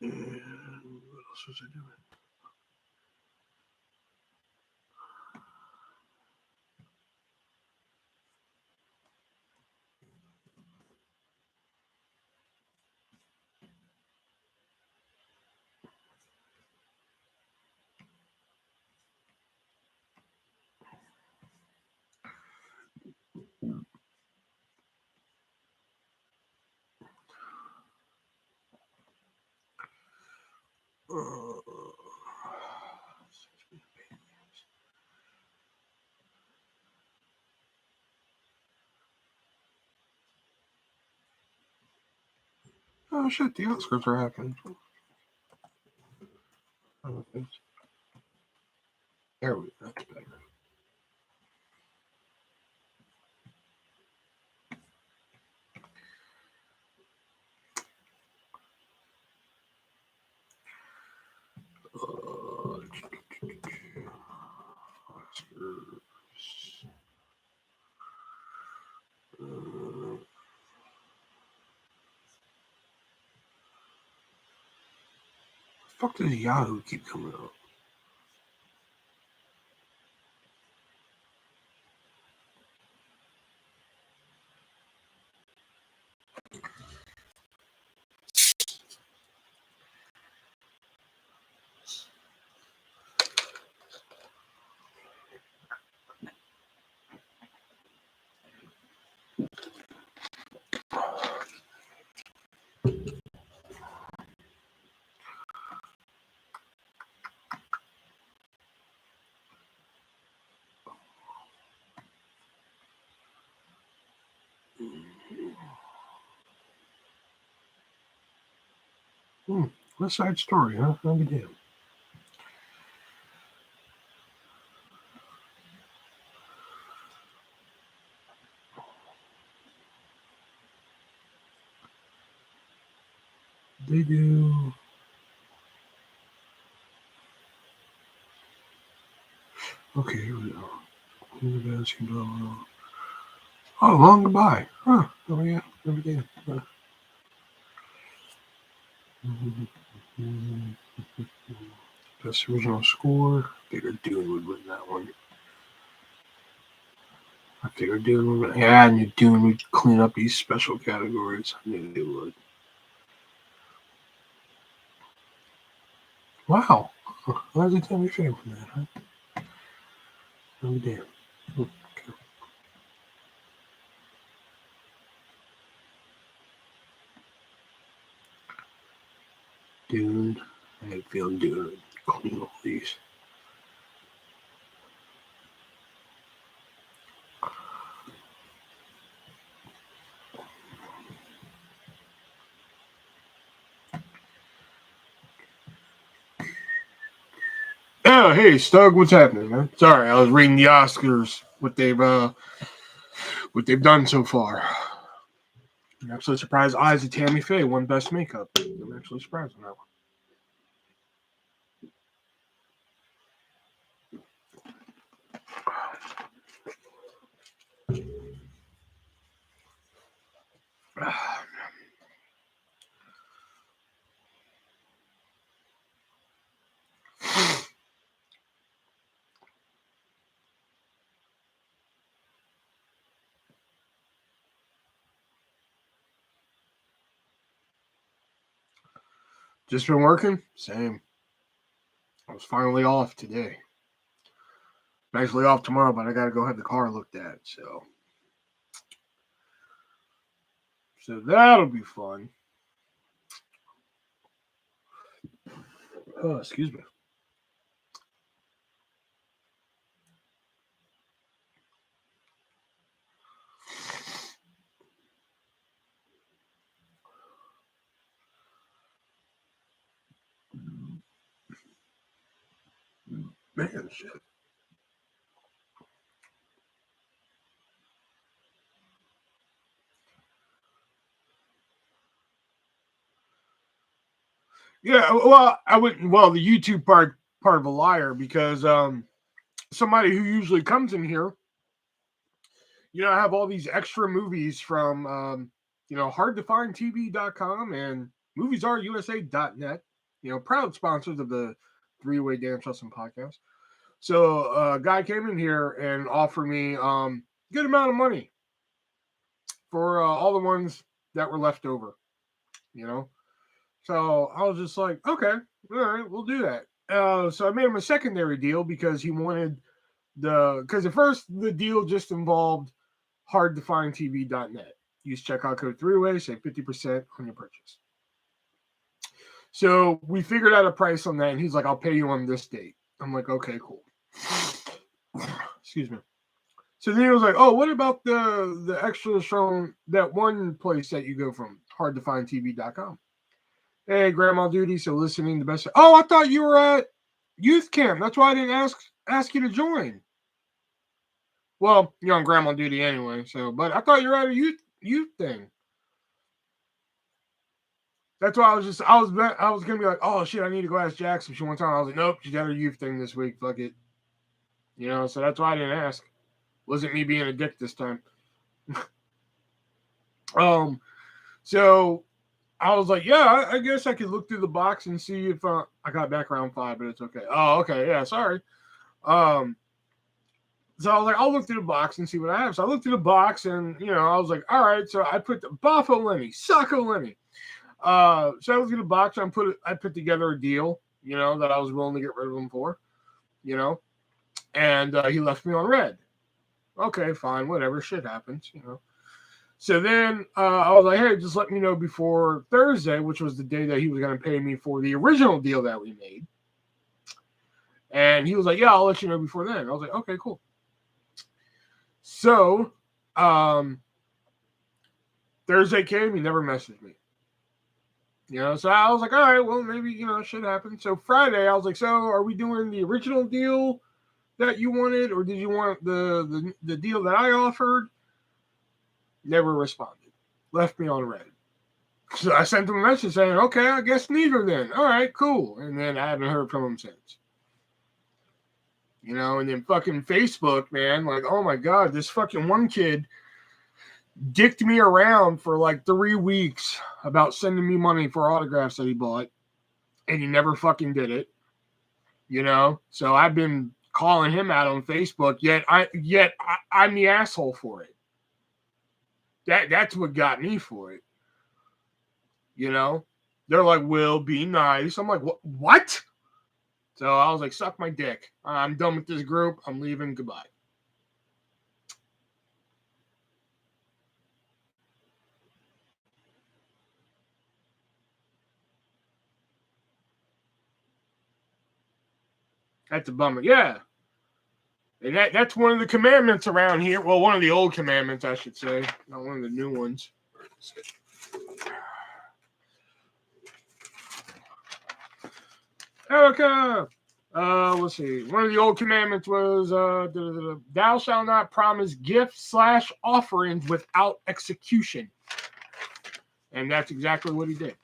And what else was I doing? Oh shit, the Oscars are happening. There we go. That's better. Fuck does Yahoo keep coming up? West Side Story, huh? I'll be damned. They do. Okay, here we go. Basketball. Oh, Long Goodbye. Huh. Oh, yeah. Never did. Best original score. I figured Dune would win that one. I figured Dune would win. Yeah, I knew Dune would clean up these special categories. I knew they would. Wow. Why did they tell me favorite from that, huh? Oh, damn. Okay. Dune. I had a feeling Dune would clean all these. Oh, hey, Stug, what's happening, man? Sorry, I was reading the Oscars, what they've done so far. I'm actually surprised Eyes of Tammy Faye won Best Makeup. I'm actually surprised on that one. Just been working? Same. I was finally off today. I'm actually off tomorrow, but I gotta go have the car looked at, so that'll be fun. Oh, excuse me. Man, shit. Yeah, well, I wouldn't. Well, the YouTube part of a liar because somebody who usually comes in here, I have all these extra movies from hardtofindtv.com and moviesarusa.net. proud sponsors of the Three-Way Dance Wrestling Podcast. So a guy came in here and offered me good amount of money for all the ones that were left over, So I was just like, okay, all right, we'll do that. So I made him a secondary deal because he wanted because at first the deal just involved hardtofindtv.net. Use checkout code 3-way, save 50% on your purchase. So we figured out a price on that, and he's like, I'll pay you on this date. I'm like, okay, cool. Excuse me. So then he was like, oh, what about the extras from that one place that you go from, hardtofindtv.com? Hey, Grandma Duty, so listening the best. Oh, I thought you were at youth camp. That's why I didn't ask you to join. Well, you're on Grandma Duty anyway, but I thought you were at a youth thing. That's why I was gonna be like, oh shit, I need to go ask Jackson. She one time I was like, nope, she's got her youth thing this week. Fuck it. So that's why I didn't ask. Wasn't me being a dick this time. So I was like, yeah, I guess I could look through the box and see if I got background 5, but it's okay. Oh, okay, yeah, sorry. So I was like, I'll look through the box and see what I have. So I looked through the box and, I was like, all right. So I put the Bafo Lenny, Sacco Lenny. So I looked through the box and I put together a deal, that I was willing to get rid of him for, and he left me on red. Okay, fine, whatever, shit happens, So then I was like, hey, just let me know before Thursday, which was the day that he was going to pay me for the original deal that we made. And he was like, yeah, I'll let you know before then. I was like, okay, cool. So Thursday came, he never messaged me. So I was like, all right, well, maybe, shit happened. So Friday, I was like, so are we doing the original deal that you wanted, or did you want the deal that I offered? Never responded. Left me on red. So I sent him a message saying, okay, I guess neither then. All right, cool. And then I haven't heard from him since. And then fucking Facebook, man, like, oh my God, this fucking one kid dicked me around for like 3 weeks about sending me money for autographs that he bought, and he never fucking did it. So I've been calling him out on Facebook, yet I'm the asshole for it. That's what got me for it. They're like, Will, be nice. I'm like, what? So I was like, suck my dick. I'm done with this group. I'm leaving. Goodbye. That's a bummer. Yeah. And that's one of the commandments around here. Well, one of the old commandments, I should say. Not one of the new ones. Erica! Let's see. One of the old commandments was, thou shalt not promise gifts/offerings without execution. And that's exactly what he did.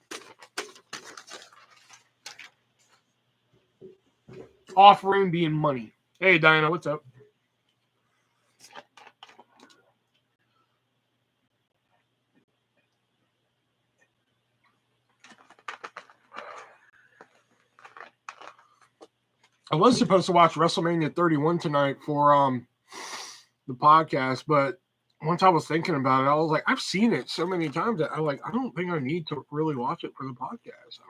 Offering being money. Hey, Diana, what's up? I was supposed to watch WrestleMania 31 tonight for the podcast, but once I was thinking about it, I was like, I've seen it so many times that I don't think I need to really watch it for the podcast.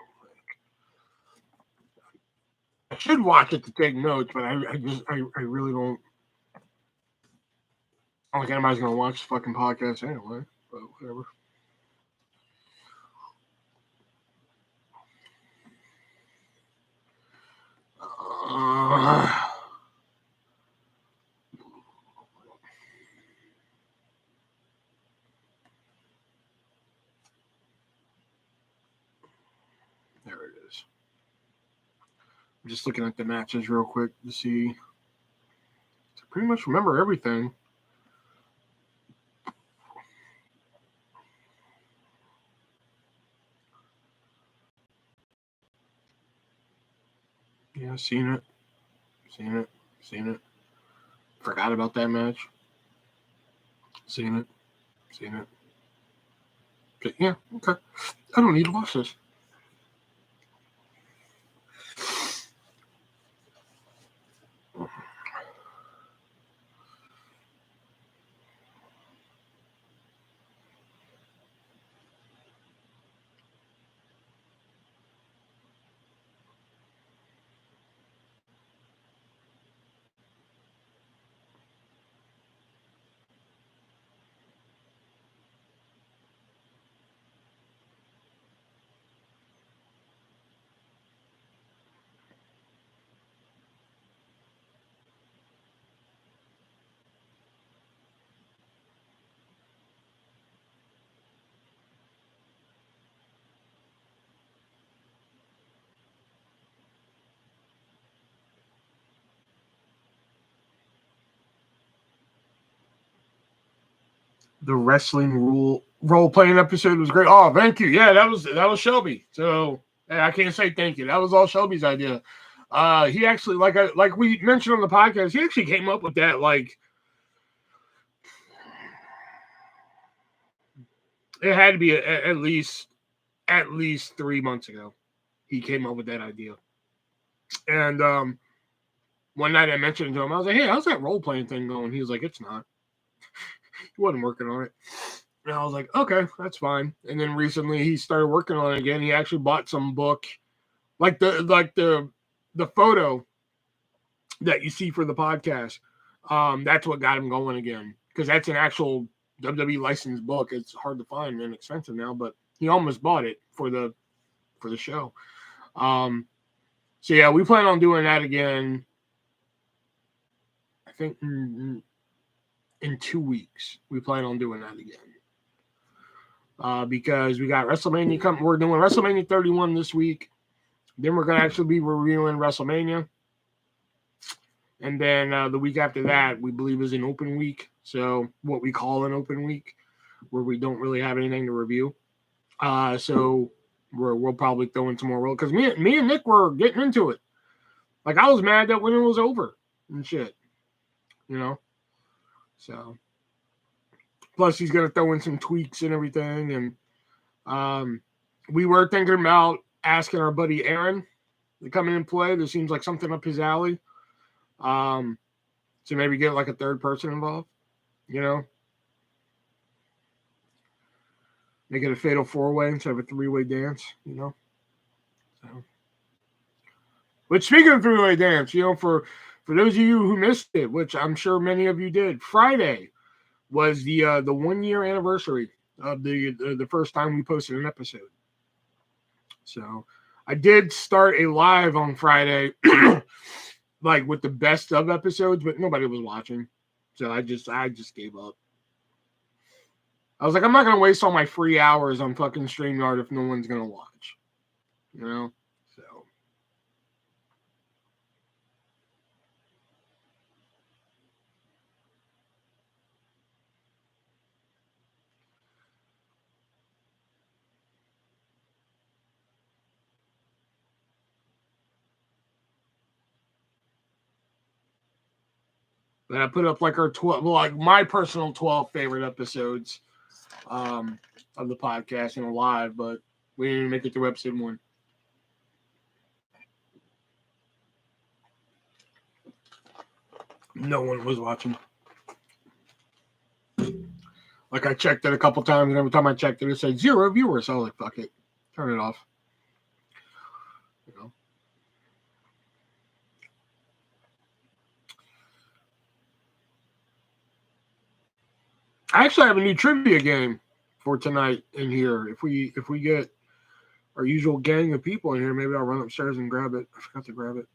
I should watch it to take notes, but I really don't. I don't think anybody's gonna watch the fucking podcast anyway. But whatever. There it is. I'm just looking at the matches real quick to see. To pretty much remember everything. Yeah, seen it. Forgot about that match. Seen it. But yeah, okay. I don't need to watch this. The wrestling role playing episode was great. Oh, thank you. Yeah, that was Shelby. So I can't say thank you. That was all Shelby's idea. He actually, like we mentioned on the podcast, he actually came up with that. Like, it had to be at least 3 months ago. He came up with that idea. And one night I mentioned it to him. I was like, "Hey, how's that role playing thing going?" He was like, "It's not." He wasn't working on it. And I was like, "Okay, that's fine." And then recently he started working on it again. He actually bought some book, like the photo that you see for the podcast. That's what got him going again, because that's an actual WWE licensed book. It's hard to find and expensive now, but he almost bought it for the show. So yeah, we plan on doing that again. I think in 2 weeks we plan on doing that again. Because we got WrestleMania coming. We're doing WrestleMania 31 this week. Then we're going to actually be reviewing WrestleMania. And then the week after that, we believe is an open week. So what we call an open week, where we don't really have anything to review. So we'll probably throw in some more because me and Nick were getting into it. Like, I was mad that when it was over and shit, you know. So plus he's gonna throw in some tweaks and everything, and we were thinking about asking our buddy Aaron to come in and play. There seems like something up his alley. So maybe get like a third person involved, you know. Make it a fatal 4-way instead of a 3-way dance, you know. So, but speaking of 3-way dance, you know, for those of you who missed it, which I'm sure many of you did, Friday was the 1 year anniversary of the first time we posted an episode. So I did start a live on Friday, like with the best of episodes, but nobody was watching, so I just gave up. I was like, I'm not gonna waste all my free hours on fucking StreamYard if no one's gonna watch, you know. So. But I put up like our 12, like my personal 12 favorite episodes of the podcast, you know, live, but we didn't make it through episode 1. No one was watching. Like, I checked it a couple times, and every time I checked it, it said 0 viewers. So I was like, fuck it. Turn it off. You know. I actually have a new trivia game for tonight in here. If we get our usual gang of people in here, maybe I'll run upstairs and grab it. I forgot to grab it.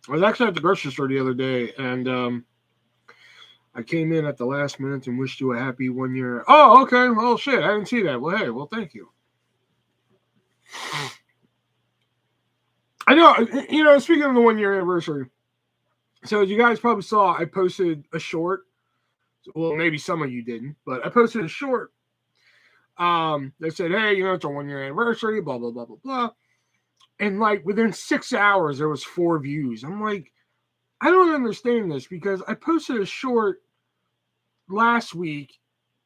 I was actually at the grocery store the other day, and I came in at the last minute and wished you a happy 1 year. Oh, okay. Well, shit. I didn't see that. Well, hey, well, thank you. I know, you know, speaking of the 1 year anniversary, so as you guys probably saw, I posted a short. Well, maybe some of you didn't, but I posted a short. They said, hey, you know, it's our 1 year anniversary, blah, blah, blah, blah, blah. And like within 6 hours, there was 4 views. I'm like, I don't understand this, because I posted a short last week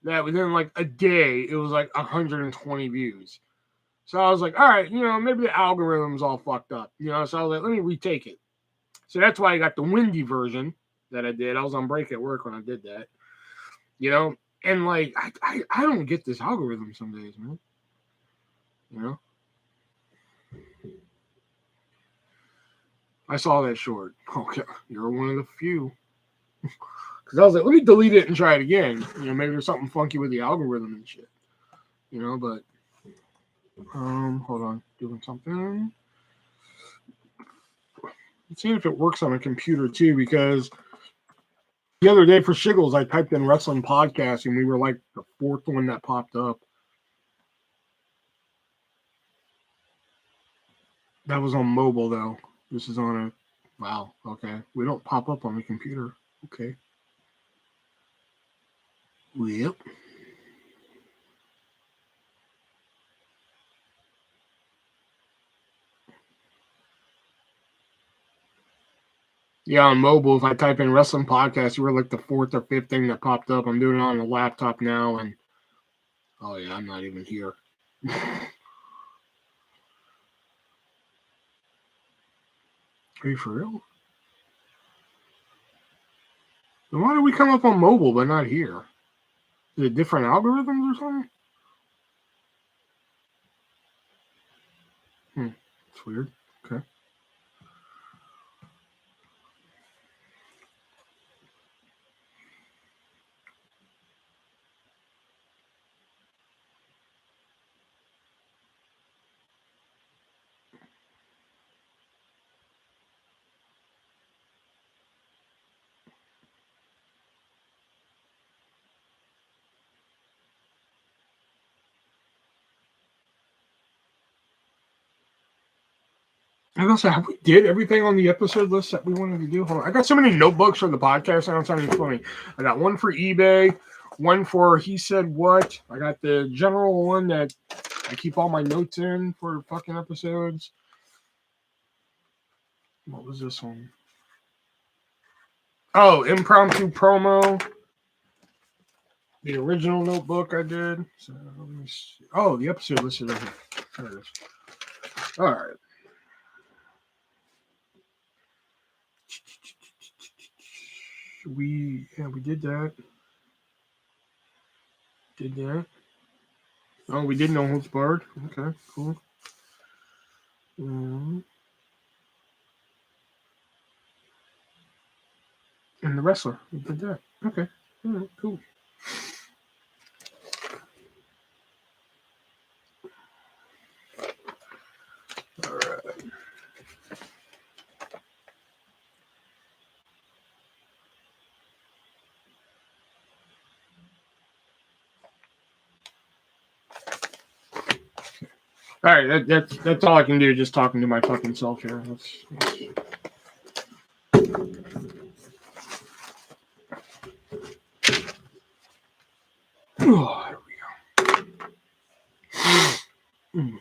that within like a day, it was like 120 views. So I was like, all right, you know, maybe the algorithm's all fucked up, you know. So I was like, let me retake it. So that's why I got the windy version that I did. I was on break at work when I did that, you know. And like, I don't get this algorithm some days, man. You know, I saw that short. Okay, you're one of the few. Because I was like, let me delete it and try it again. You know, maybe there's something funky with the algorithm and shit. You know, but hold on, doing something. Let's see if it works on a computer too, because the other day for Shiggles, I typed in wrestling podcast and we were like the 4th one that popped up. That was on mobile though. This is on a, wow, okay. We don't pop up on the computer. Okay. Yep. Yeah, on mobile, if I type in wrestling podcast, you were like the fourth or fifth thing that popped up. I'm doing it on the laptop now, and oh yeah, I'm not even here. Are you for real? Then why do we come up on mobile but not here? Is it different algorithms or something? It's weird. Okay. I was gonna say, have we did everything on the episode list that we wanted to do? Hold on. I got so many notebooks for the podcast. I don't sound even funny. I got one for eBay, one for He Said What. I got the general one that I keep all my notes in for fucking episodes. What was this one? Oh, impromptu promo. The original notebook I did. So let me see. Oh, the episode listed right here. There it is. All right. We did that. Did that. Oh, we did No Holds Barred. Okay, cool. And the wrestler. We did that. Okay. All right, cool. All right. All right, that's all I can do. Just talking to my fucking self here. Oh, there we go.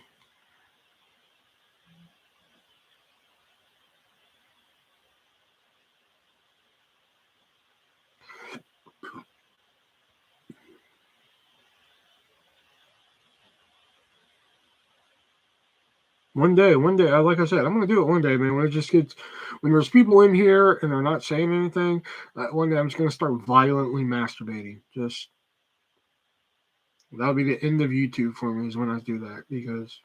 One day, like I said, I'm gonna do it one day, man. When it just gets, when there's people in here and they're not saying anything, one day I'm just gonna start violently masturbating. Just that'll be the end of YouTube for me is when I do that because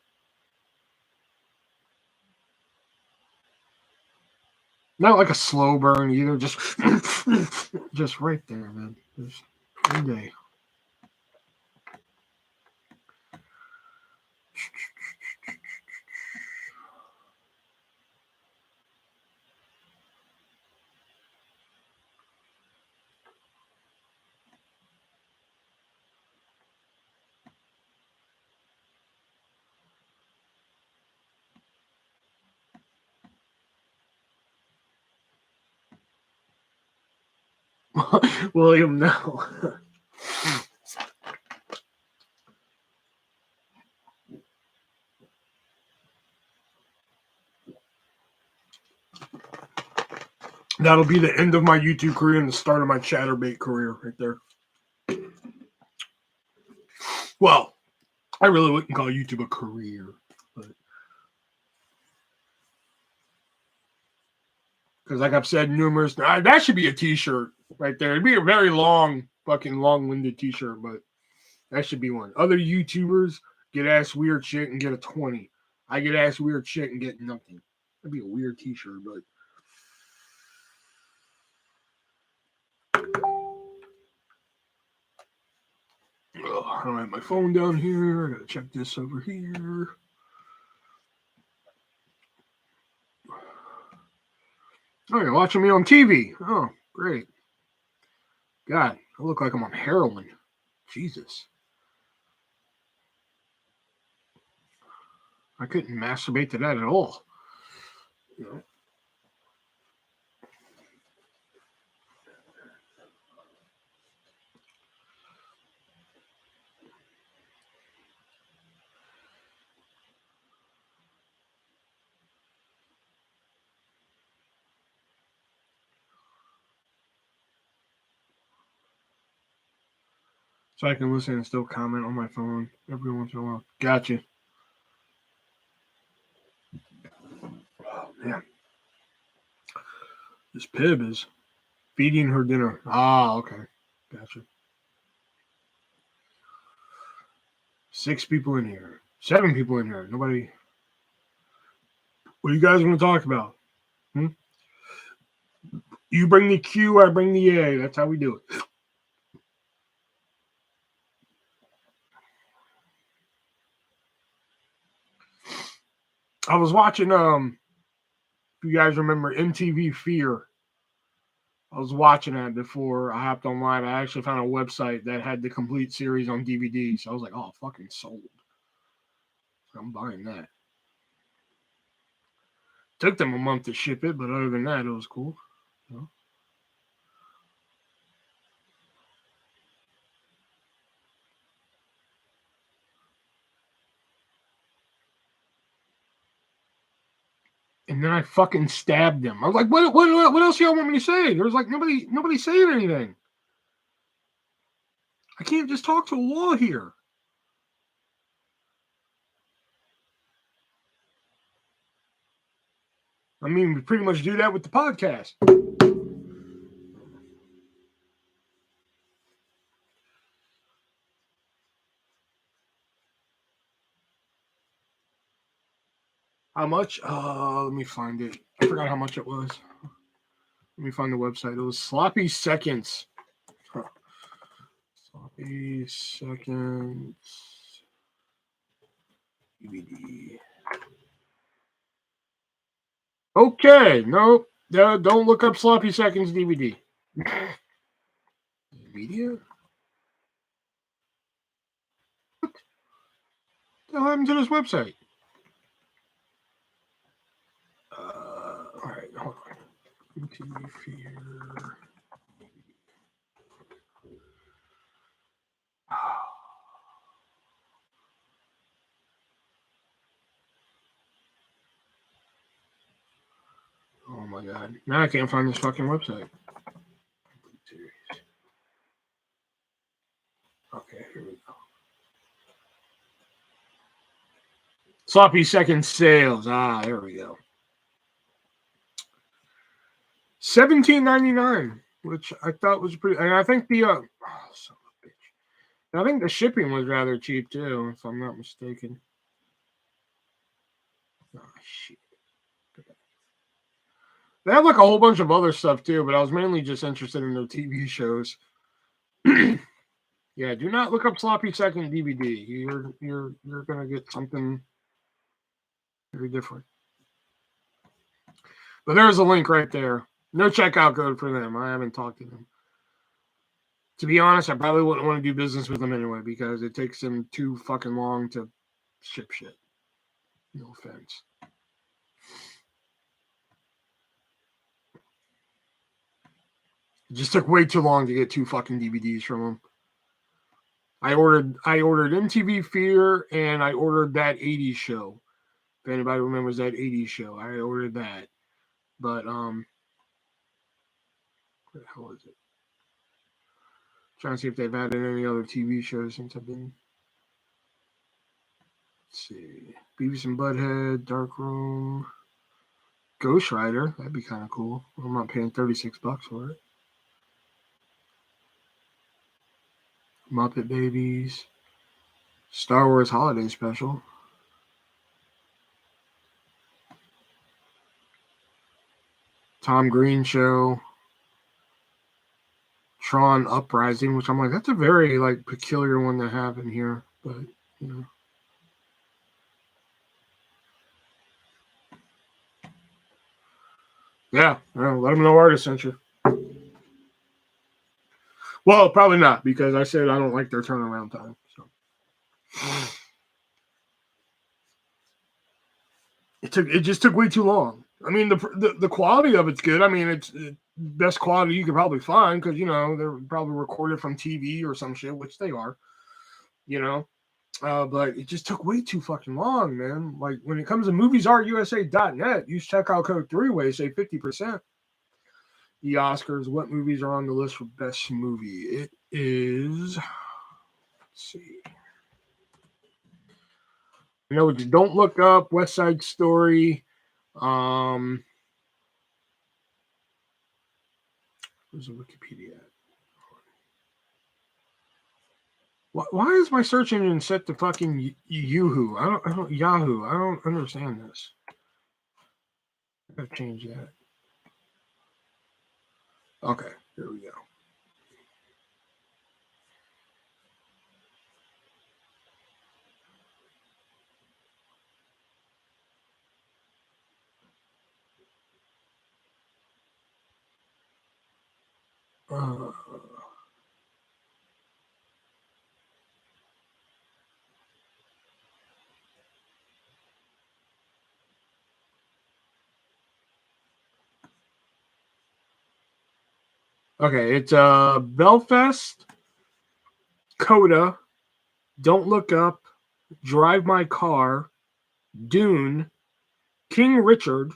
not like a slow burn either, just right there, man. Just one day. William, no. That'll be the end of my YouTube career and the start of my chatterbait career right there. Well, I really wouldn't call YouTube a career, but because like I've said numerous, that should be a T-shirt right there. It'd be a very long, fucking long-winded T-shirt, but that should be one. Other YouTubers get asked weird shit and get a 20. I get asked weird shit and get nothing. That'd be a weird T-shirt, but. I don't have my phone down here. I gotta check this over here. Oh, you're watching me on TV. Oh, great. God, I look like I'm on heroin. Jesus. I couldn't masturbate to that at all. You know? So I can listen and still comment on my phone every once in a while. Gotcha. Oh, man. This Pib is feeding her dinner. Ah, okay. Gotcha. 6 people in here. 7 people in here. Nobody. What do you guys want to talk about? You bring the Q, I bring the A. That's how we do it. I was watching, if you guys remember MTV Fear. I was watching that before I hopped online. I actually found a website that had the complete series on DVD. So I was like, oh, fucking sold. I'm buying that. Took them a month to ship it, but other than that, it was cool. You know? And then I fucking stabbed them. I was like, what else y'all want me to say? There was like nobody saying anything. I can't just talk to a wall here. I mean, we pretty much do that with the podcast. How much? Let me find it. I forgot how much it was. Let me find the website. It was Sloppy Seconds. Huh. Sloppy Seconds DVD. Okay, no, don't look up Sloppy Seconds DVD. Media? What the hell happened to this website? All right, hold on. MTV Fear. Oh my god. Now I can't find this fucking website. Okay, here we go. Sloppy Second Sales. Ah, there we go. $17.99, which I thought was pretty. And I think the son of a bitch. And I think the shipping was rather cheap too, if I'm not mistaken. Oh shit. They have like a whole bunch of other stuff too, but I was mainly just interested in their TV shows. Yeah, do not look up Sloppy Second DVD. You're gonna get something very different. But there's a link right there. No checkout code for them. I haven't talked to them. To be honest, I probably wouldn't want to do business with them anyway because it takes them too fucking long to ship shit. No offense. It just took way too long to get 2 fucking DVDs from them. I ordered MTV Fear and I ordered that 80s show. If anybody remembers that 80s show, I ordered that. But where the hell is it? Trying to see if they've added any other TV shows since I've been. Let's see. Beavis and Butthead, Dark Room, Ghost Rider. That'd be kind of cool. I'm not paying $36 for it. Muppet Babies, Star Wars Holiday Special, Tom Green Show, Tron Uprising, which I'm like, that's a very like peculiar one to have in here, but you know. Yeah, well, let them know artist sent you. Well, probably not because I said I don't like their turnaround time. So it just took way too long. I mean, the quality of it's good. I mean, it's best quality you could probably find because you know they're probably recorded from TV or some shit, which they are. You know, but it just took way too fucking long, man. Like when it comes to moviesartusa.net, use checkout code 3-way, save 50%. The Oscars, what movies are on the list for best movie? It is see. I know it's Don't Look Up, West Side Story. Where's the Wikipedia at? Why is my search engine set to fucking Yahoo? I don't Yahoo. I don't understand this. I gotta change that. Okay, here we go. Okay, it's Belfast, Coda, Don't Look Up, Drive My Car, Dune, King Richard,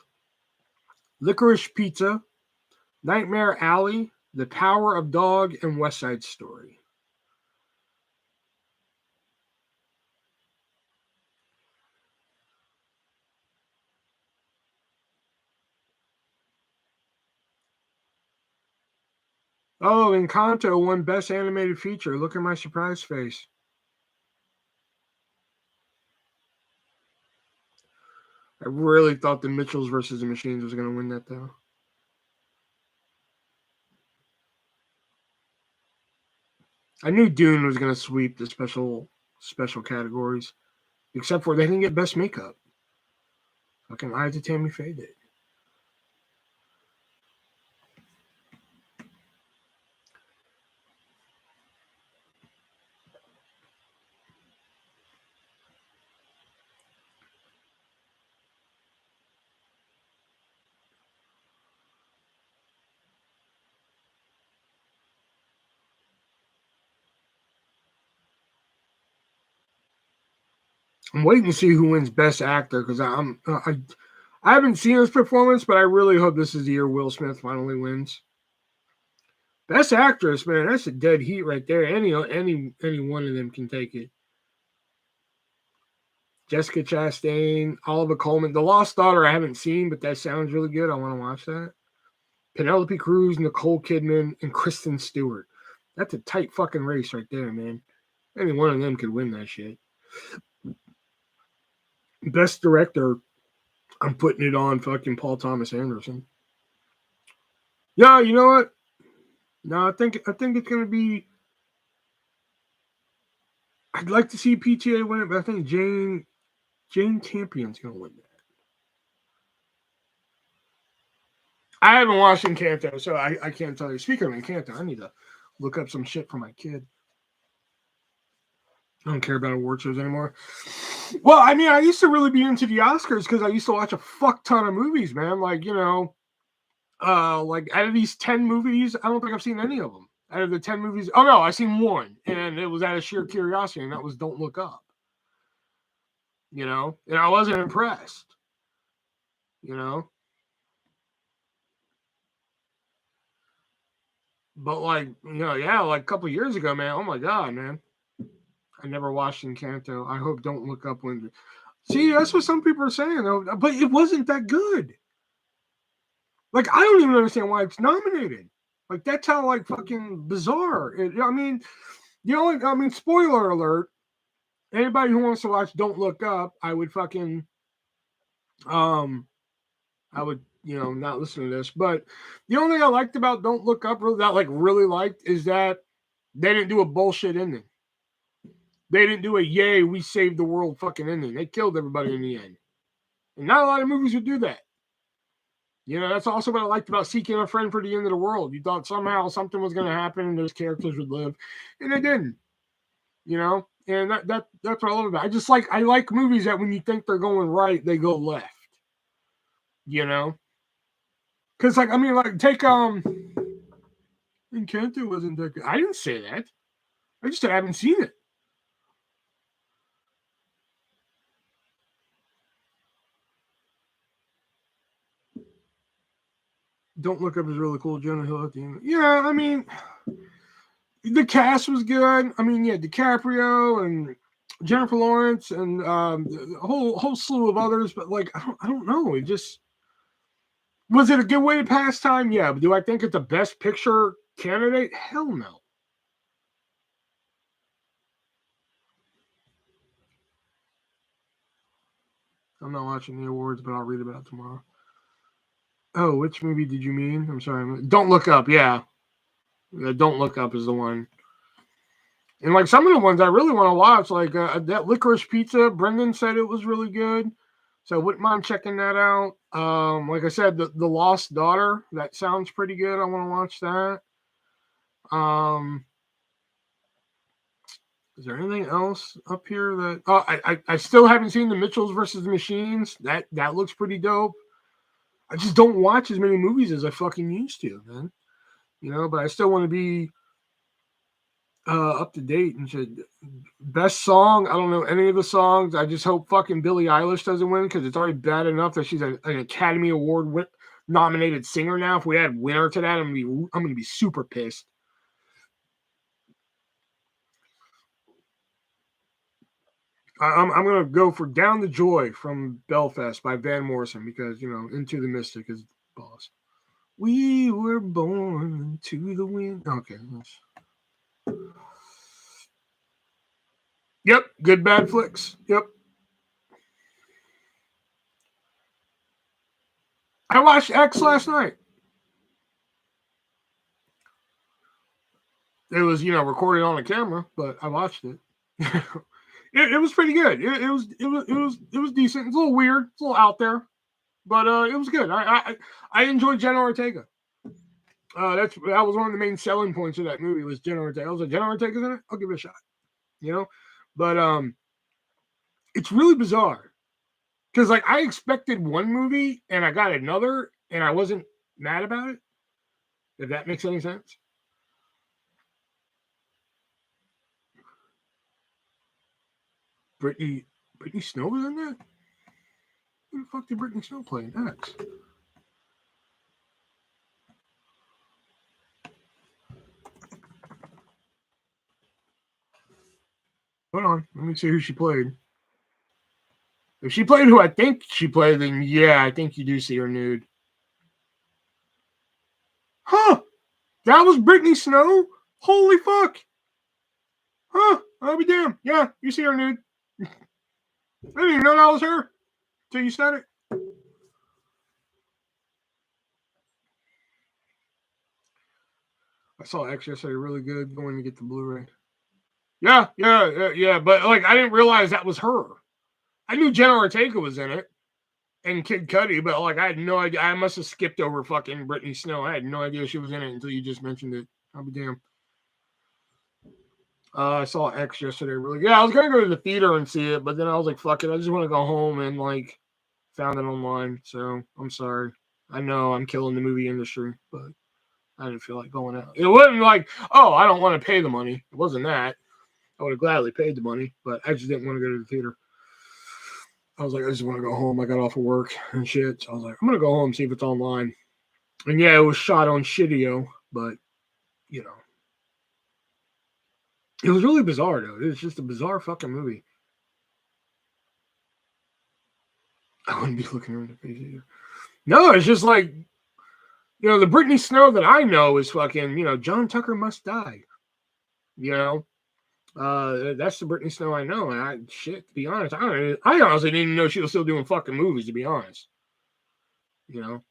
Licorice Pizza, Nightmare Alley, The Power of Dog, and West Side Story. Oh, Encanto won Best Animated Feature. Look at my surprise face. I really thought the Mitchells versus the Machines was going to win that, though. I knew Dune was going to sweep the special categories, except for they didn't get Best Makeup. Fucking Eyes of Tammy Faye did. I'm waiting to see who wins Best Actor because I haven't seen his performance, but I really hope this is the year Will Smith finally wins. Best Actress, man, that's a dead heat right there. Any one of them can take it. Jessica Chastain, Oliver Coleman, The Lost Daughter I haven't seen, but that sounds really good. I want to watch that. Penelope Cruz, Nicole Kidman, and Kristen Stewart. That's a tight fucking race right there, man. Any one of them could win that shit. Best Director, I'm putting it on fucking Paul Thomas Anderson. Yeah, you know what? No, I think it's gonna be. I'd like to see PTA win it, but I think Jane Campion's gonna win that. I haven't watched Encanto, so I can't tell you. Speaking of Encanto, I need to look up some shit for my kid. I don't care about award shows anymore. Well, I mean, I used to really be into the Oscars because I used to watch a fuck ton of movies, man. Like, you know, like out of these 10 movies, I don't think I've seen any of them. Out of the 10 movies, oh no, I seen one, and it was out of sheer curiosity, and that was Don't Look Up. You know, and I wasn't impressed. You know, but like, you know, yeah, like a couple years ago, man. Oh my god, man. I never watched Encanto. I hope Don't Look Up wins. See, that's what some people are saying, though. But it wasn't that good. Like, I don't even understand why it's nominated. Like, that's how like fucking bizarre. I mean, spoiler alert. Anybody who wants to watch Don't Look Up, I would fucking, I would, not listen to this. But the only thing I liked about Don't Look Up, really liked, is that they didn't do a bullshit ending. They didn't do a yay, we saved the world fucking ending. They killed everybody in the end. And not a lot of movies would do that. You know, that's also what I liked about Seeking a Friend for the End of the World. You thought somehow something was going to happen and those characters would live, and they didn't. You know, and that's what I love about it. I like movies that when you think they're going right, they go left. You know, because take Encanto wasn't that good. I didn't say that. I just said I haven't seen it. Don't Look Up is really cool. Jonah Hill at the end. Yeah, I mean, The cast was good. I mean, yeah, DiCaprio and Jennifer Lawrence and a whole slew of others. But like, I don't know. It just was it a good way to pass time? Yeah. But do I think it's a best picture candidate? Hell no. I'm not watching the awards, but I'll read about it tomorrow. Oh, which movie did you mean? I'm sorry. Don't Look Up. Yeah. Don't Look Up is the one. And like some of the ones I really want to watch, like that Licorice Pizza. Brendan said it was really good, so I wouldn't mind checking that out. Like I said, the Lost Daughter. That sounds pretty good. I want to watch that. Um, is there anything else up here that? Oh, I still haven't seen the Mitchells versus the Machines. That looks pretty dope. I just don't watch as many movies as I fucking used to, man. You know, but I still want to be up to date and shit. Best song, I don't know any of the songs. I just hope fucking Billie Eilish doesn't win because it's already bad enough that she's an Academy Award nominated singer now. If we add winner to that, I'm gonna be super pissed. I'm gonna go for Down the Joy from Belfast by Van Morrison because you know Into the Mystic is boss. We were born to the wind. Okay. Yep. Good bad flicks. Yep. I watched X last night. It was, you know, recorded on a camera, but I watched it. It was pretty good. It was decent. It's a little weird. It's a little out there, but it was good. I enjoyed Jenna Ortega. That was one of the main selling points of that movie was Jenna Ortega. I was like, Jenna Ortega's in it. I'll give it a shot. You know, but it's really bizarre because like I expected one movie and I got another, and I wasn't mad about it. If that makes any sense. Brittany Snow was in that. Who the fuck did Brittany Snow play in X? Hold on, let me see who she played. If she played who I think she played, then yeah, I think you do see her nude. Huh? That was Brittany Snow? Holy fuck! Huh? I'll be damned. Yeah, you see her nude. I didn't even know that was her until you said it. I saw X yesterday, really good. Going to get the Blu-ray. Yeah. But like, I didn't realize that was her. I knew Jenna Ortega was in it and Kid Cudi, but like, I had no idea. I must have skipped over fucking Brittany Snow. I had no idea she was in it until you just mentioned it. I'll be damned. I saw X yesterday. Really, yeah. I was gonna go to the theater and see it, but then I was like, "Fuck it." I just want to go home and like found it online. So I'm sorry. I know I'm killing the movie industry, but I didn't feel like going out. It wasn't like, oh, I don't want to pay the money. It wasn't that. I would have gladly paid the money, but I just didn't want to go to the theater. I was like, I just want to go home. I got off of work and shit. So I was like, I'm gonna go home and see if it's online. And yeah, it was shot on Shitio, but you know, it was really bizarre though. It was just a bizarre fucking movie. I wouldn't be looking her in the face either. No, it's just like, you know, the Brittany Snow that I know is fucking, you know, John Tucker Must Die. You know, that's the Brittany Snow I know. And to be honest, I honestly didn't even know she was still doing fucking movies. To be honest, you know,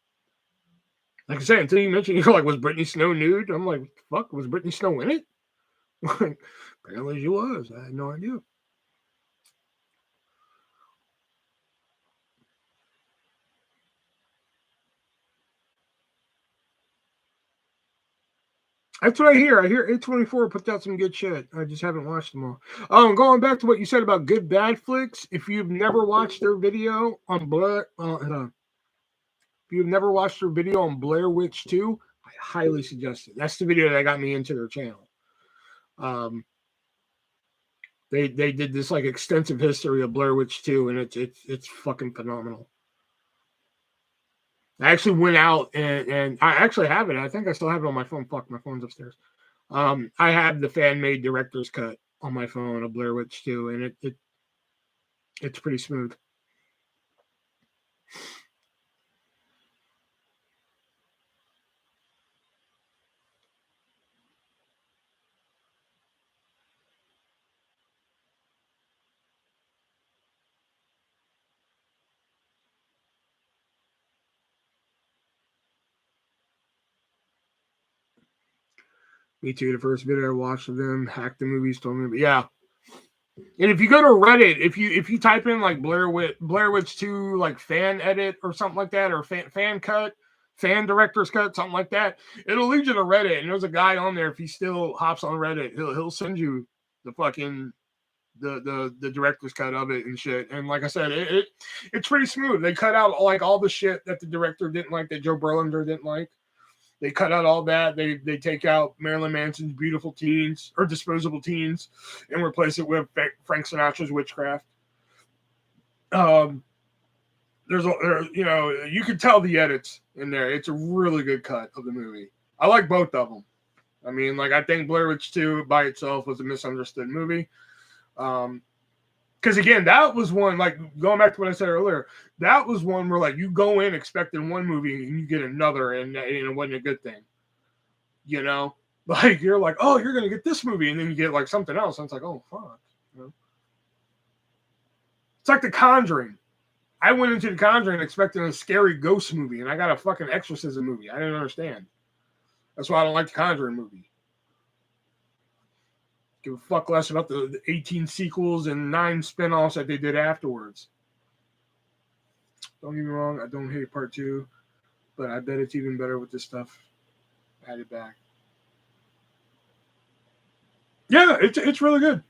like I said, until you mentioned, you're like, was Brittany Snow nude? I'm like, fuck, was Brittany Snow in it? Apparently she was. I had no idea. That's what I hear. I hear A24 puts out some good shit. I just haven't watched them all. Going back to what you said about good bad flicks, if you've never watched their video on if you've never watched their video on Blair Witch 2, I highly suggest it. That's the video that got me into their channel. They did this like extensive history of Blair Witch 2, and it's fucking phenomenal. I actually went out and I actually have it. I think I still have it on my phone. Fuck, my phone's upstairs. I have the fan-made director's cut on my phone of Blair Witch 2, and it's pretty smooth. Me too. The first video I watched of them, Hack the Movies, told me, but yeah. And if you go to Reddit, if you type in like Blair Witch 2 like fan edit or something like that, or fan cut, fan director's cut, something like that, it'll lead you to Reddit. And there's a guy on there. If he still hops on Reddit, he'll send you the fucking the director's cut of it and shit. And like I said, it's pretty smooth. They cut out like all the shit that the director didn't like, that Joe Berlinger didn't like. They cut out all that. They take out Marilyn Manson's Beautiful Teens or Disposable Teens and replace it with Frank Sinatra's Witchcraft. There's you can tell the edits in there. It's a really good cut of the movie. I like both of them. I mean, like, I think Blair Witch 2 by itself was a misunderstood movie. Because again, that was one, like, going back to what I said earlier, that was one where like you go in expecting one movie and you get another, and it wasn't a good thing. You know, like, you're like, oh, you're gonna get this movie, and then you get like something else, and it's like, oh fuck. You know? It's like The Conjuring. I went into The Conjuring expecting a scary ghost movie, and I got a fucking exorcism movie. I didn't understand. That's why I don't like The Conjuring movie. Give a fuck less about the 18 sequels and 9 spinoffs that they did afterwards. Don't get me wrong, I don't hate part 2, but I bet it's even better with this stuff added back. Yeah, it's really good.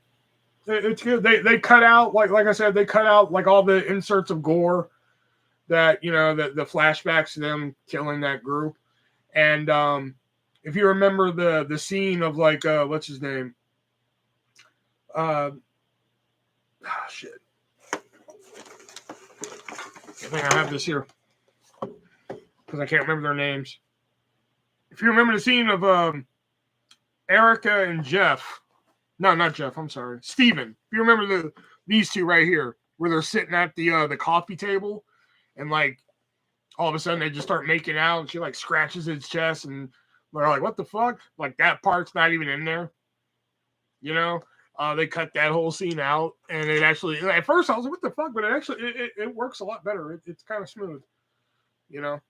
It's good. They cut out, like I said, they cut out like all the inserts of gore that, you know, the flashbacks to them killing that group. And if you remember the scene of like what's his name? Shit. I think I have this here because I can't remember their names. If you remember the scene of Erica and Jeff, no, not Jeff. I'm sorry, Steven. If you remember these two right here, where they're sitting at the coffee table, and like all of a sudden they just start making out, and she like scratches his chest, and they're like, "What the fuck?" Like, that part's not even in there. You know, they cut that whole scene out, and it actually, at first I was like, "What the fuck?" But it actually it works a lot better. It's kind of smooth. You know.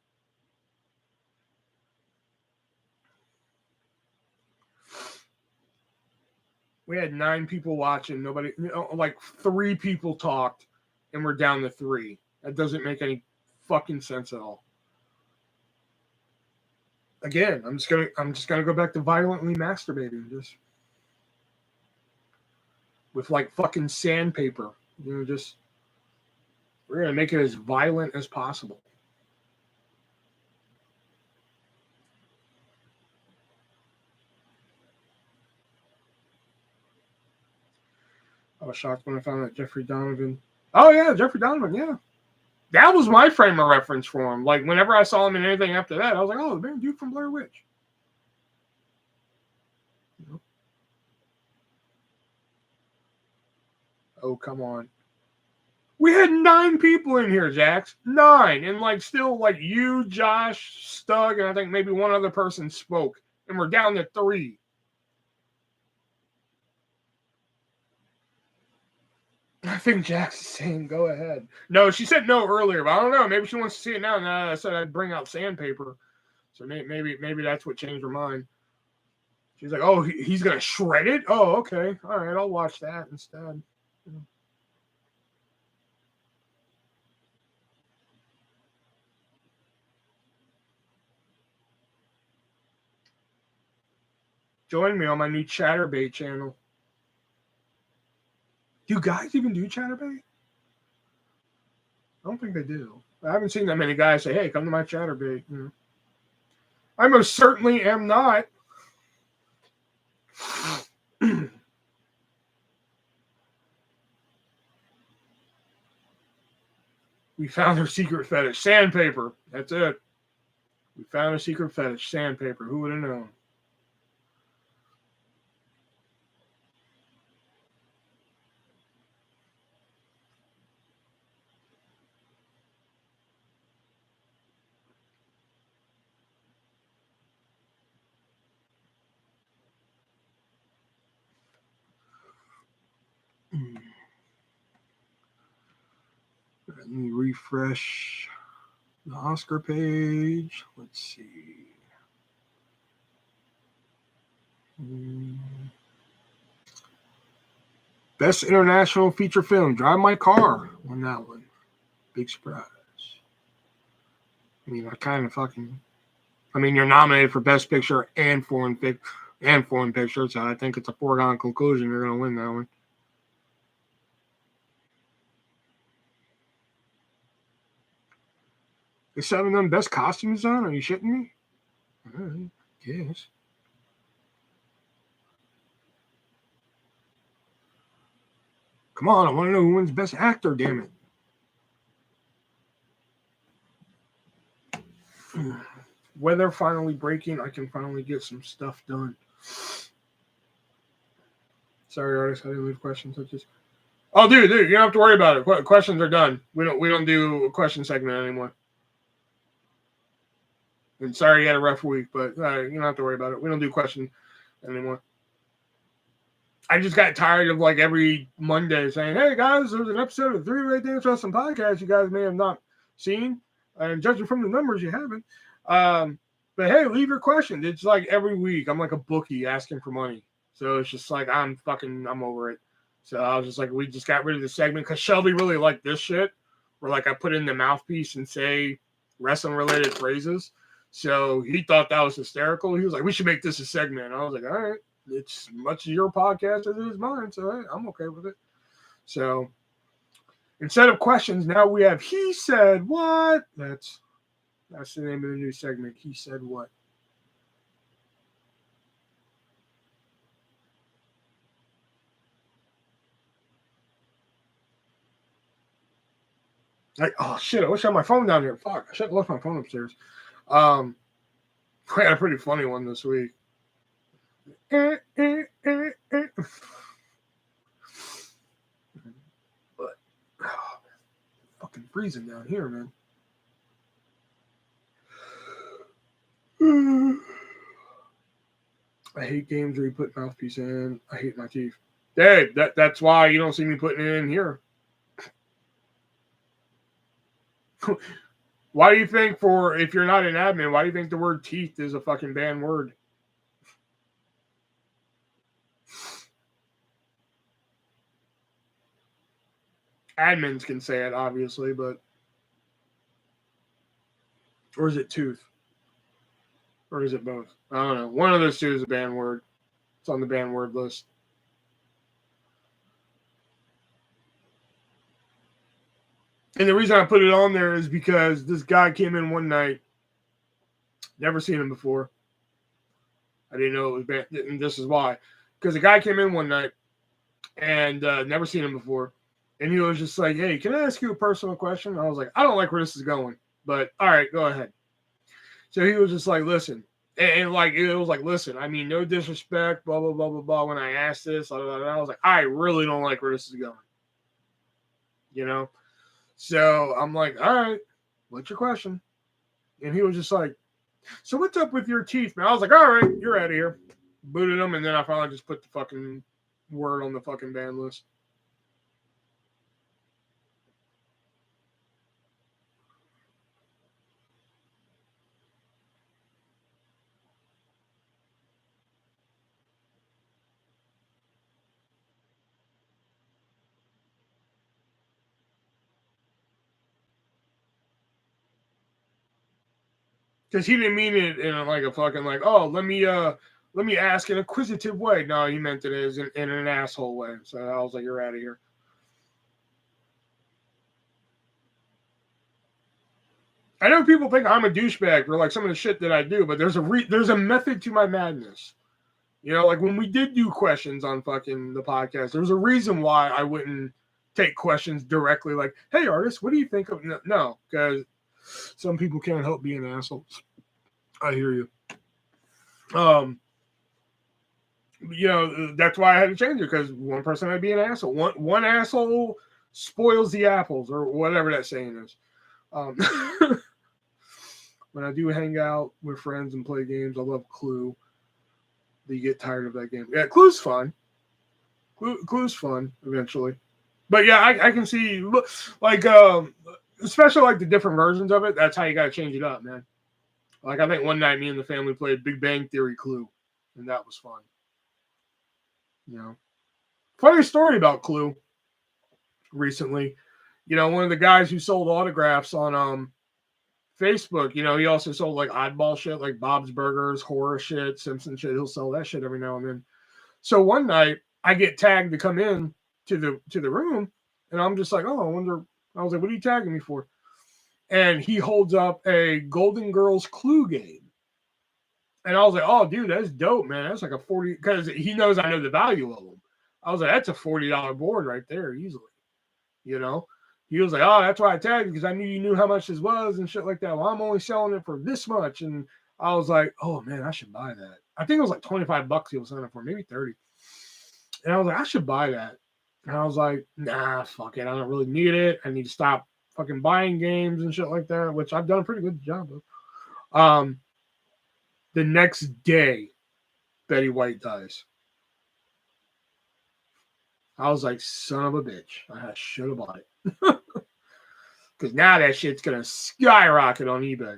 We had 9 people watching. Nobody, like 3 people talked, and we're down to 3. That doesn't make any fucking sense at all. Again, I'm just gonna go back to violently masturbating, just with like fucking sandpaper. You know, just we're gonna make it as violent as possible. I was shocked when I found out Jeffrey Donovan. Oh yeah, Jeffrey Donovan. Yeah, that was my frame of reference for him. Like, whenever I saw him in anything after that, I was like, oh, the man, dude from Blair Witch. You know? Oh, come on. We had 9 people in here, Jax. 9. And like, still, like, you, Josh, Stug, and I think maybe one other person spoke. And we're down to 3. I think Jax is saying go ahead. No, she said no earlier, but I don't know. Maybe she wants to see it now. And I said I'd bring out sandpaper. So maybe that's what changed her mind. She's like, oh, he's going to shred it? Oh, okay. All right, I'll watch that instead. Join me on my new Chatterbait channel. Do guys even do Chatterbait? I don't think they do. I haven't seen that many guys say, hey, come to my Chatterbait. You know. I most certainly am not. We found her secret fetish. Sandpaper. That's it. We found a secret fetish. Sandpaper. Who would have known? Let me refresh the Oscar page. Let's see. Best International Feature Film, Drive My Car, won that one. Big surprise. I mean, you're nominated for Best Picture and Foreign Picture, so I think it's a foregone conclusion you're going to win that one. They 7 of them Best Costume Design? Are you shitting me? All right, yes. Come on, I want to know who wins Best Actor, damn it. Weather finally breaking. I can finally get some stuff done. Sorry, artist, I didn't leave questions. Oh, dude, you don't have to worry about it. Questions are done. We don't do a question segment anymore. And sorry you had a rough week, but you don't have to worry about it. We don't do questions anymore. I just got tired of like every Monday saying, "Hey guys, there's an episode of Three Ray Dance Wrestling Podcast you guys may have not seen, and judging from the numbers, you haven't." But hey, leave your questions. It's like every week I'm like a bookie asking for money, so it's just like I'm over it. So I was just like, we just got rid of the segment because Shelby really liked this shit, where like I put in the mouthpiece and say wrestling related phrases. So he thought that was hysterical. He was like, we should make this a segment. I was like, all right. It's much of your podcast as it is mine, so hey, I'm okay with it. So instead of questions, now we have He Said What? That's the name of the new segment. He Said What? Oh shit, I wish I had my phone down here. Fuck, I should have left my phone upstairs. I had a pretty funny one this week. But fucking freezing down here, man. I hate games where you put mouthpiece in. I hate my teeth. Dave, that's why you don't see me putting it in here. Why do you think if you're not an admin, why do you think the word teeth is a fucking banned word? Admins can say it, obviously, but... Or is it tooth? Or is it both? I don't know. One of those two is a banned word. It's on the banned word list. And the reason I put it on there is because this guy came in one night. Never seen him before. I didn't know it was banned. And this is why. Because the guy came in one night and never seen him before. And he was just like, hey, can I ask you a personal question? And I was like, I don't like where this is going. But all right, go ahead. So he was just like, listen. And like, it was like, listen, I mean, no disrespect, blah, blah, blah, blah, blah. When I asked this, blah, blah, blah, I was like, I really don't like where this is going. You know? So I'm like, all right, what's your question? And he was just like, so what's up with your teeth, man? I was like, all right, you're out of here. Booted him, and then I finally just put the fucking word on the fucking ban list. Because he didn't mean it in like a fucking like, oh, let me ask in an inquisitive way. No, he meant it as in an asshole way. So I was like, you're out of here. I know people think I'm a douchebag for like some of the shit that I do, but there's a method to my madness. You know, like when we did do questions on fucking the podcast, there was a reason why I wouldn't take questions directly like, hey, artist, what do you think of... No, because some people can't help being assholes. I hear you. You know, that's why I had to change it, because one person might be an asshole. One asshole spoils the apples, or whatever that saying is. When I do hang out with friends and play games, I love Clue. You get tired of that game. Yeah, Clue's fun. Clue's fun eventually. But yeah, I can see like especially like the different versions of it. That's how you got to change it up, man. Like I think one night me and the family played Big Bang Theory Clue, and that was fun. You know, funny story about Clue recently. You know, one of the guys who sold autographs on Facebook, you know, he also sold like oddball shit like Bob's Burgers, horror shit, Simpson shit. He'll sell that shit every now and then. So one night I get tagged to come in to the room, and I'm just like, oh, I wonder. I was like, what are you tagging me for? And he holds up a Golden Girls Clue game. And I was like, oh, dude, that's dope, man. That's like a 40, because he knows I know the value of them. I was like, that's a $40 board right there, easily. You know? He was like, oh, that's why I tagged you, because I knew you knew how much this was and shit like that. Well, I'm only selling it for this much. And I was like, oh, man, I should buy that. I think it was like $25 he was selling it for, maybe 30. And I was like, I should buy that. And I was like, nah, fuck it. I don't really need it. I need to stop fucking buying games and shit like that, which I've done a pretty good job of. The next day, Betty White dies. I was like, son of a bitch. I should have bought it. Because now that shit's going to skyrocket on eBay.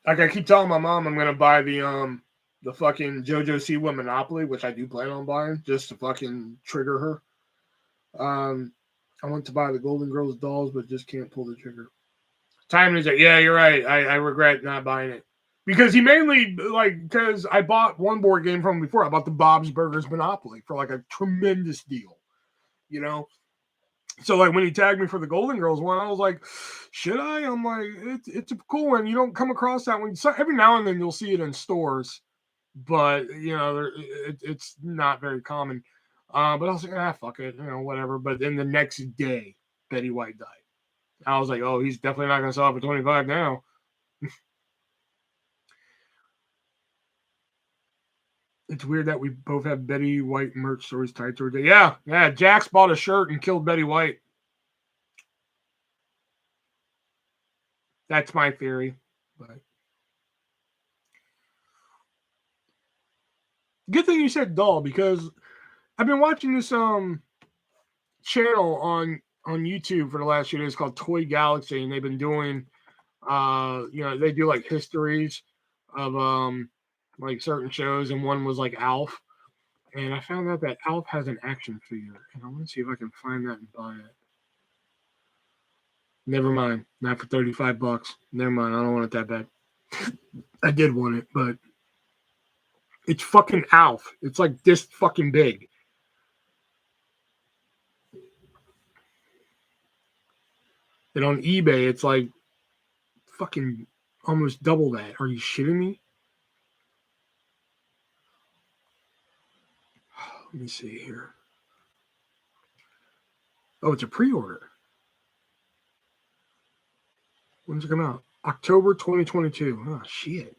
Like I keep telling my mom I'm gonna buy the fucking JoJo Siwa Monopoly, which I do plan on buying, just to fucking trigger her. I want to buy the Golden Girls dolls, but just can't pull the trigger. Time is like, yeah, you're right. I regret not buying it. Because he mainly because I bought one board game from him before. I bought the Bob's Burgers Monopoly for like a tremendous deal. You know? So like when he tagged me for the Golden Girls one, I was like, should I? I'm like, it's a cool one. You don't come across that one. So every now and then you'll see it in stores, but you know, it's not very common. But I was like, fuck it, you know, whatever. But then the next day, Betty White died. I was like, oh, he's definitely not gonna sell it for 25 now. It's weird that we both have Betty White merch stories tied to her. Yeah. Jax bought a shirt and killed Betty White. That's my theory. But good thing you said doll, because I've been watching this channel on YouTube for the last few days called Toy Galaxy, and they've been doing you know, they do like histories of like certain shows, and one was like Alf. And I found out that Alf has an action figure, and I want to see if I can find that and buy it. Never mind. Not for $35. Never mind. I don't want it that bad. I did want it, but it's fucking Alf. It's like this fucking big. And on eBay, it's like fucking almost double that. Are you shitting me? Let me see here. Oh, it's a pre-order. When's it come out? October 2022. Oh, shit.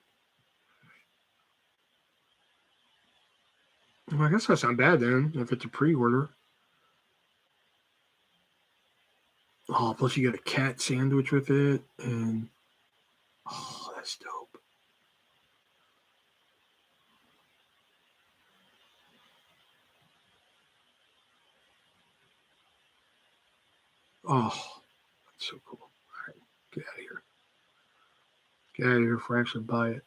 Well, I guess that's not bad then, if it's a pre-order. Oh, plus you get a cat sandwich with it, and oh, that's dope. Oh, that's so cool. All right, get out of here. Get out of here before I actually buy it.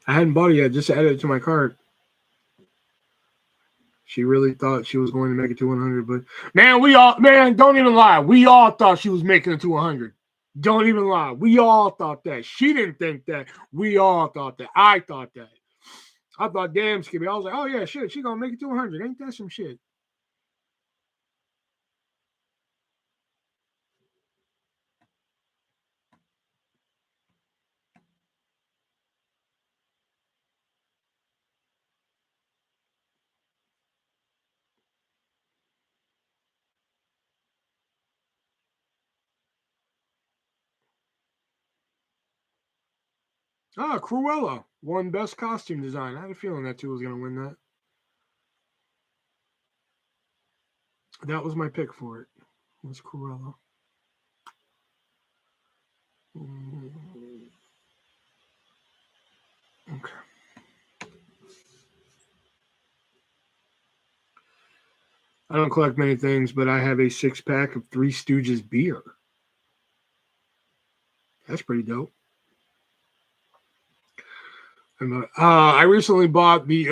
I hadn't bought it yet, just added it to my cart. She really thought she was going to make it to 100, but man, don't even lie. We all thought she was making it to 100. Don't even lie. We all thought that. She didn't think that. We all thought that. I thought that. I thought, damn, Skippy. I was like, oh yeah, shit, she gonna make it to 100. Ain't that some shit? Ah, Cruella won Best Costume Design. I had a feeling that too was going to win that. That was my pick for it. Was Cruella. Okay. I don't collect many things, but I have a 6-pack of Three Stooges beer. That's pretty dope. I recently bought the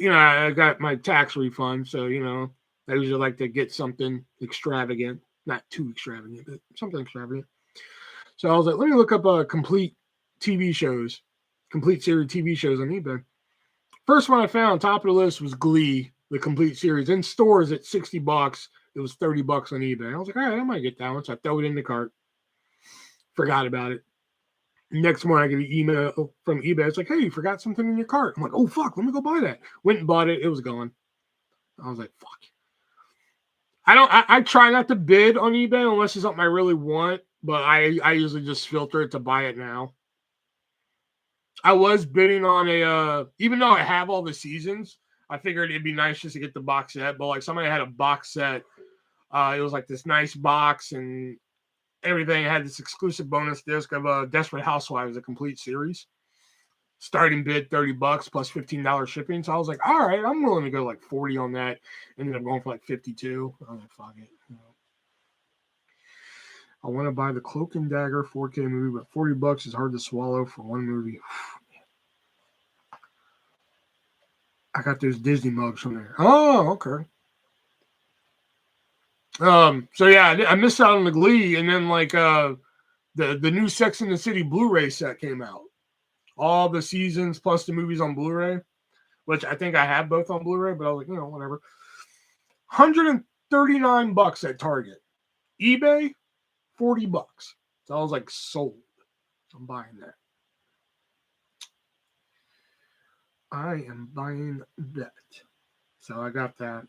I got my tax refund, so I usually like to get something extravagant, not too extravagant, but something extravagant. So I was like, let me look up complete series TV shows on eBay. First one I found, top of the list, was Glee, the complete series. In stores at $60. It was $30 on eBay. I was like, all right, I might get that one. So I throw it in the cart. Forgot about it. Next morning, I get an email from eBay. It's like, hey, you forgot something in your cart. I'm like, oh, fuck, let me go buy that. Went and bought it. It was gone. I was like, fuck. I try not to bid on eBay unless it's something I really want, but I usually just filter it to buy it now. I was bidding on even though I have all the seasons, I figured it'd be nice just to get the box set. But like somebody had a box set, it was like this nice box and everything. It had this exclusive bonus disc of Desperate Housewives, a complete series. Starting bid $30 plus $15 shipping. So I was like, all right, I'm willing to go like 40 on that. Ended up going for like 52. I was like, fuck it. I want to buy the Cloak and Dagger 4K movie, but $40 is hard to swallow for one movie. I got those Disney mugs from there. Oh, okay. So yeah, I missed out on the Glee, and then like the new Sex and the City Blu-ray set came out. All the seasons plus the movies on Blu-ray, which I think I have both on Blu-ray, but I was like, whatever. $139 at Target. eBay, $40. So I was like, sold. I'm buying that. I am buying that. So I got that.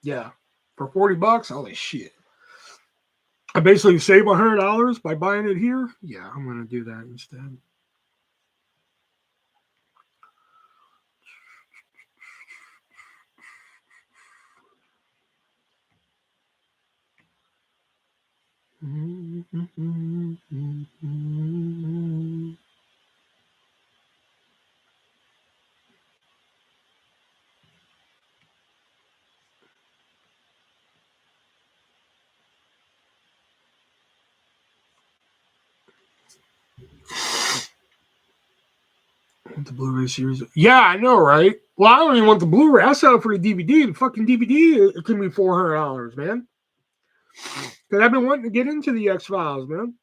Yeah. For $40, holy shit. I basically save $100 by buying it here. Yeah, I'm gonna do that instead. The Blu-ray series. Yeah, I know, right? Well, I don't even want the Blu-ray. I sell it for the DVD. The fucking DVD, it can be $400, man. Because I've been wanting to get into the X-Files, man.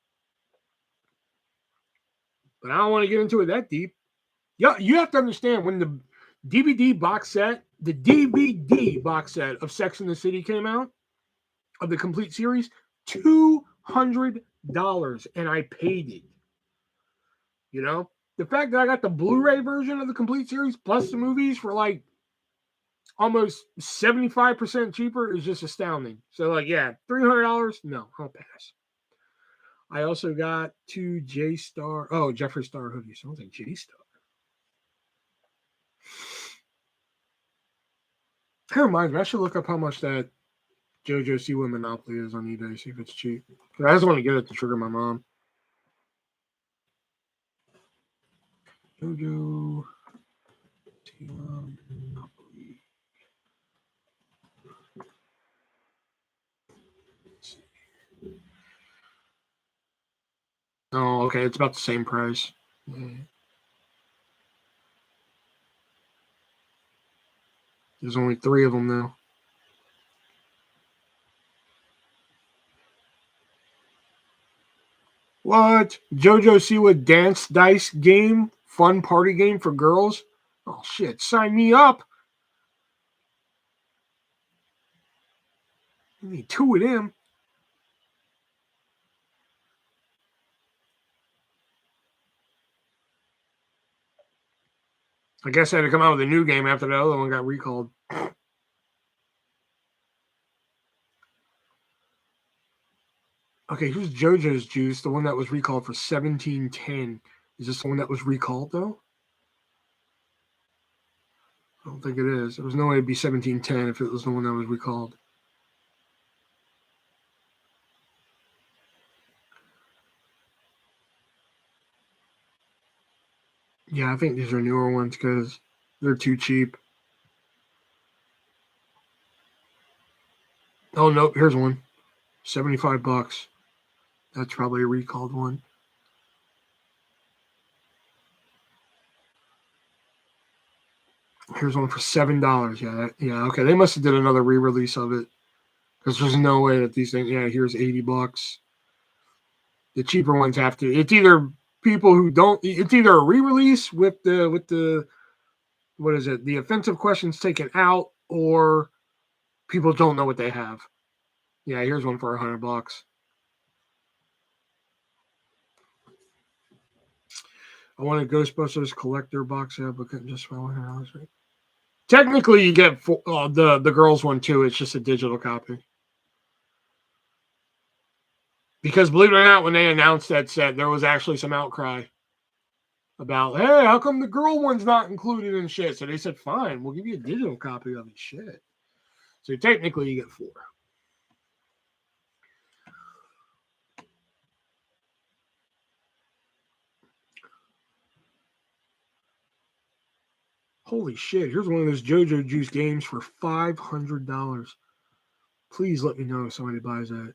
But I don't want to get into it that deep. Yeah, you have to understand when the DVD box set of Sex and the City came out, of the complete series, $200, and I paid it. The fact that I got the Blu-ray version of the complete series plus the movies for like almost 75% cheaper is just astounding. So like, yeah, $300, no, I'll pass. I also got 2 Jeffree Star hoodies. Sounds like J Star. That reminds me, I should look up how much that JoJo Siwa Monopoly is on eBay, see if it's cheap. I just want to get it to trigger my mom. JoJo Siwa Monopoly. Oh, okay, it's about the same price. Yeah. There's only 3 of them now. What? JoJo Siwa Dance Dice Game? Fun party game for girls? Oh, shit. Sign me up. You need two of them. I guess I had to come out with a new game after the other one got recalled. Okay, who's JoJo's Juice? The one that was recalled for 1710. Is this the one that was recalled though? I don't think it is. There was no way it'd be 1710 if it was the one that was recalled. Yeah, I think these are newer ones because they're too cheap. Oh nope, here's one. $75. That's probably a recalled one. Here's one for $7. Yeah, okay. They must have did another re-release of it because there's no way that these things. Yeah, here's $80. The cheaper ones have to. It's either people who don't. It's either a re-release with the what is it? The offensive questions taken out, or people don't know what they have. Yeah, here's one for $100. I want a Ghostbusters collector box set, but couldn't just spell $100. Right? Technically, you get the girls one too. It's just a digital copy. Because believe it or not, when they announced that set, there was actually some outcry about, hey, how come the girl one's not included in shit? So they said, fine, we'll give you a digital copy of the shit. So technically, you get 4. Holy shit! Here's one of those JoJo Juice games for $500. Please let me know if somebody buys that.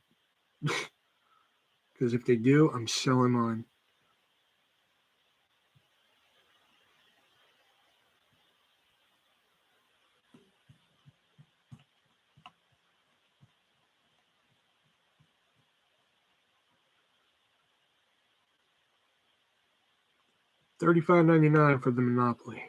Because if they do, I'm selling mine. $35.99 for the Monopoly.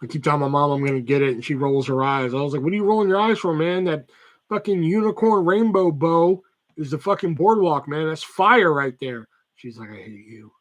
I keep telling my mom I'm going to get it, and she rolls her eyes. I was like, what are you rolling your eyes for, man? That fucking unicorn rainbow bow is the fucking boardwalk, man. That's fire right there. She's like, I hate you.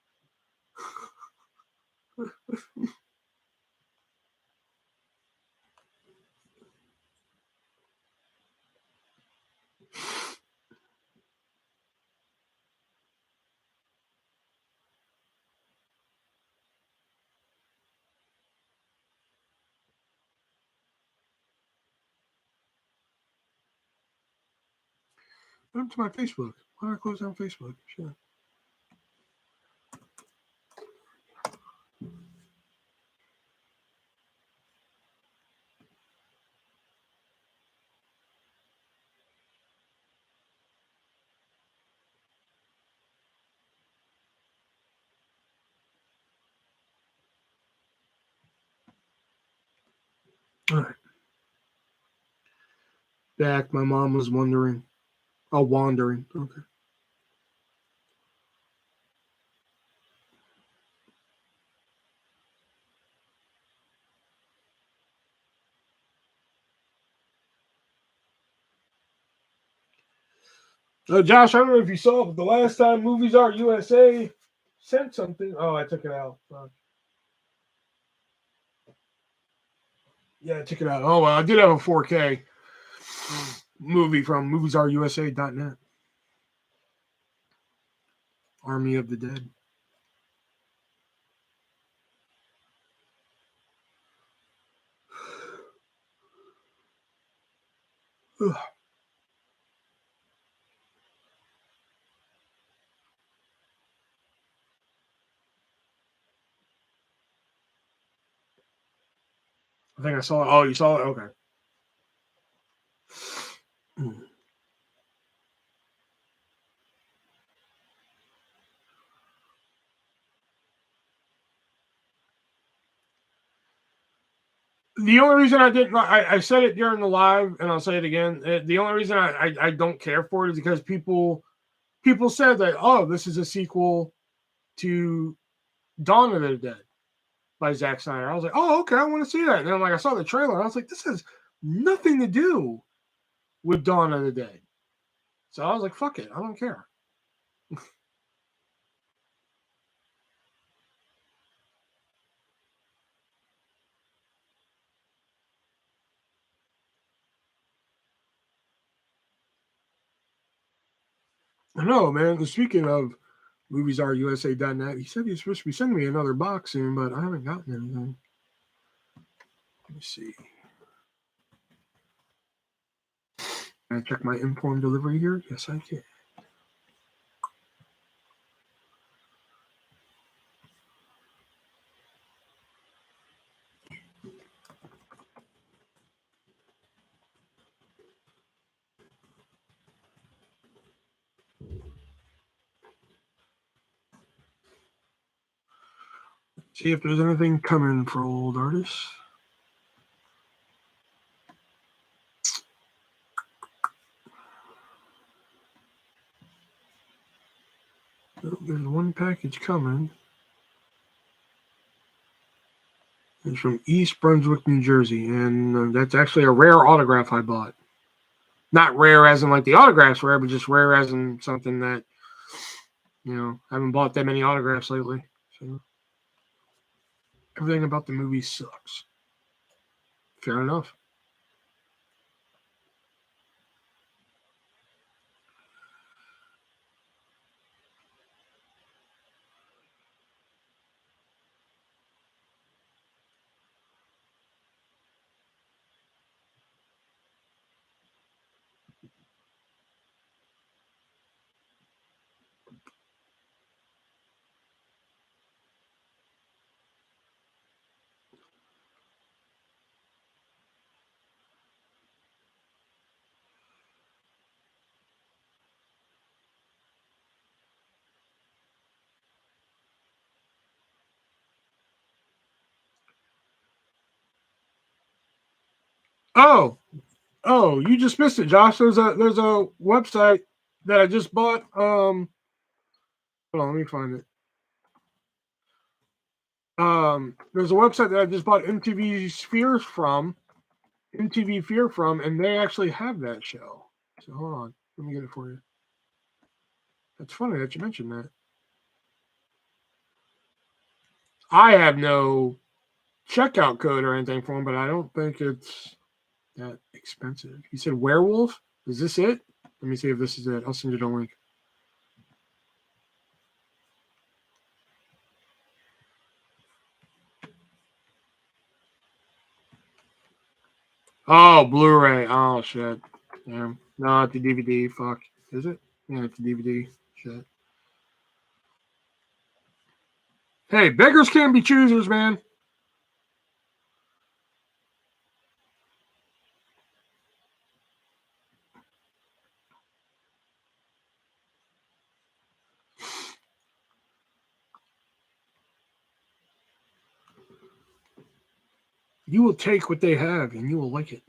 What happened to my Facebook? Why did I close down Facebook? Shit. All right. Back. My mom was wondering. Oh, wandering. Okay. Josh, I don't know if you saw, but the last time Movies Art USA sent something. Oh, I took it out. Fuck. Yeah, I took it out. Oh, well, I did have a 4K movie from moviesartusa.net. Army of the Dead. Ugh. I think I saw it. Oh, you saw it? Okay. The only reason I didn't, I said it during the live, and I'll say it again. The only reason I don't care for it is because people said that, oh, this is a sequel to Dawn of the Dead by Zack Snyder. I was like, oh, okay, I want to see that. And then like I saw the trailer, and I was like, this is nothing to do with Dawn of the Dead. So I was like, fuck it, I don't care. I know, man. Speaking of moviesreusa.net, he said he's supposed to be sending me another box soon, but I haven't gotten anything. Let me see. Can I check my informed delivery here? Yes, I can. See if there's anything coming for old artists. Oh, there's one package coming. It's from East Brunswick, New Jersey, and that's actually a rare autograph I bought. Not rare as in like the autograph's rare, but just rare as in something that, you know, I haven't bought that many autographs lately. So everything about the movie sucks. Fair enough. Oh, you just missed it, Josh. There's a website that I just bought. Hold on, let me find it. There's a website that I just bought MTV Fear from, and they actually have that show. So hold on, let me get it for you. That's funny that you mentioned that. I have no checkout code or anything for them, but I don't think it's that expensive. You said werewolf? Is this it? Let me see if this is it. I'll send you the link. Oh, Blu-ray. Oh shit. Yeah. No, it's a DVD. Fuck. Is it? Yeah, it's a DVD. Shit. Hey, beggars can't be choosers, man. You will take what they have and you will like it.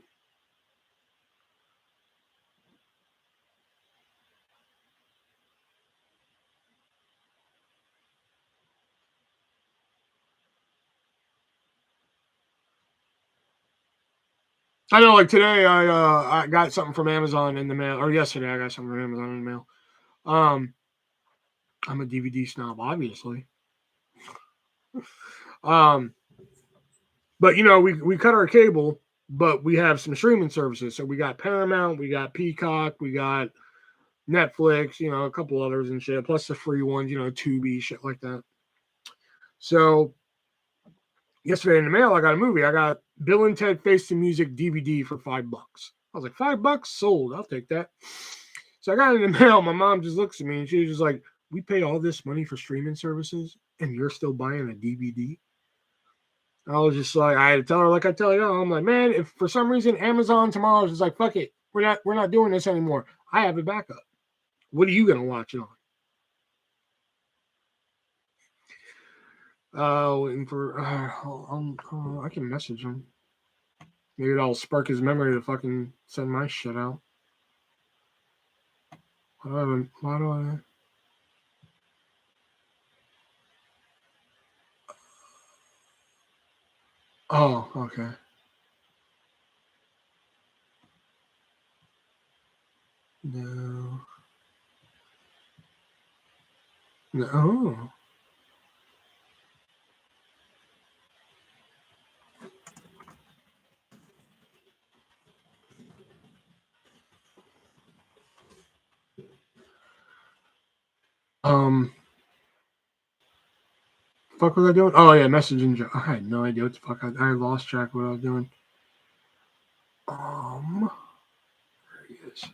I know, like today, I got something from Amazon in the mail, or yesterday I got something from Amazon in the mail. Um, I'm a DVD snob, obviously. Um, but you know, we cut our cable, but we have some streaming services. So we got Paramount, we got Peacock, we got Netflix, you know, a couple others and shit, plus the free ones, you know, Tubi, shit like that. So yesterday in the mail, I got a movie. I got Bill and Ted Face the Music DVD for $5. I was like, $5 sold. I'll take that. So I got it in the mail. My mom just looks at me and she was just like, we pay all this money for streaming services and you're still buying a DVD? I was just like, I had to tell her, like I tell you, I'm like, man, if for some reason Amazon tomorrow is just like, fuck it, we're not doing this anymore. I have a backup. What are you gonna watch it on? Waiting for. I can message him. Maybe that'll spark his memory to fucking send my shit out. Why do I? Oh, okay. No. No. Fuck was I doing? Oh yeah, messaging. I had no idea what the fuck. I lost track of what I was doing. There he is.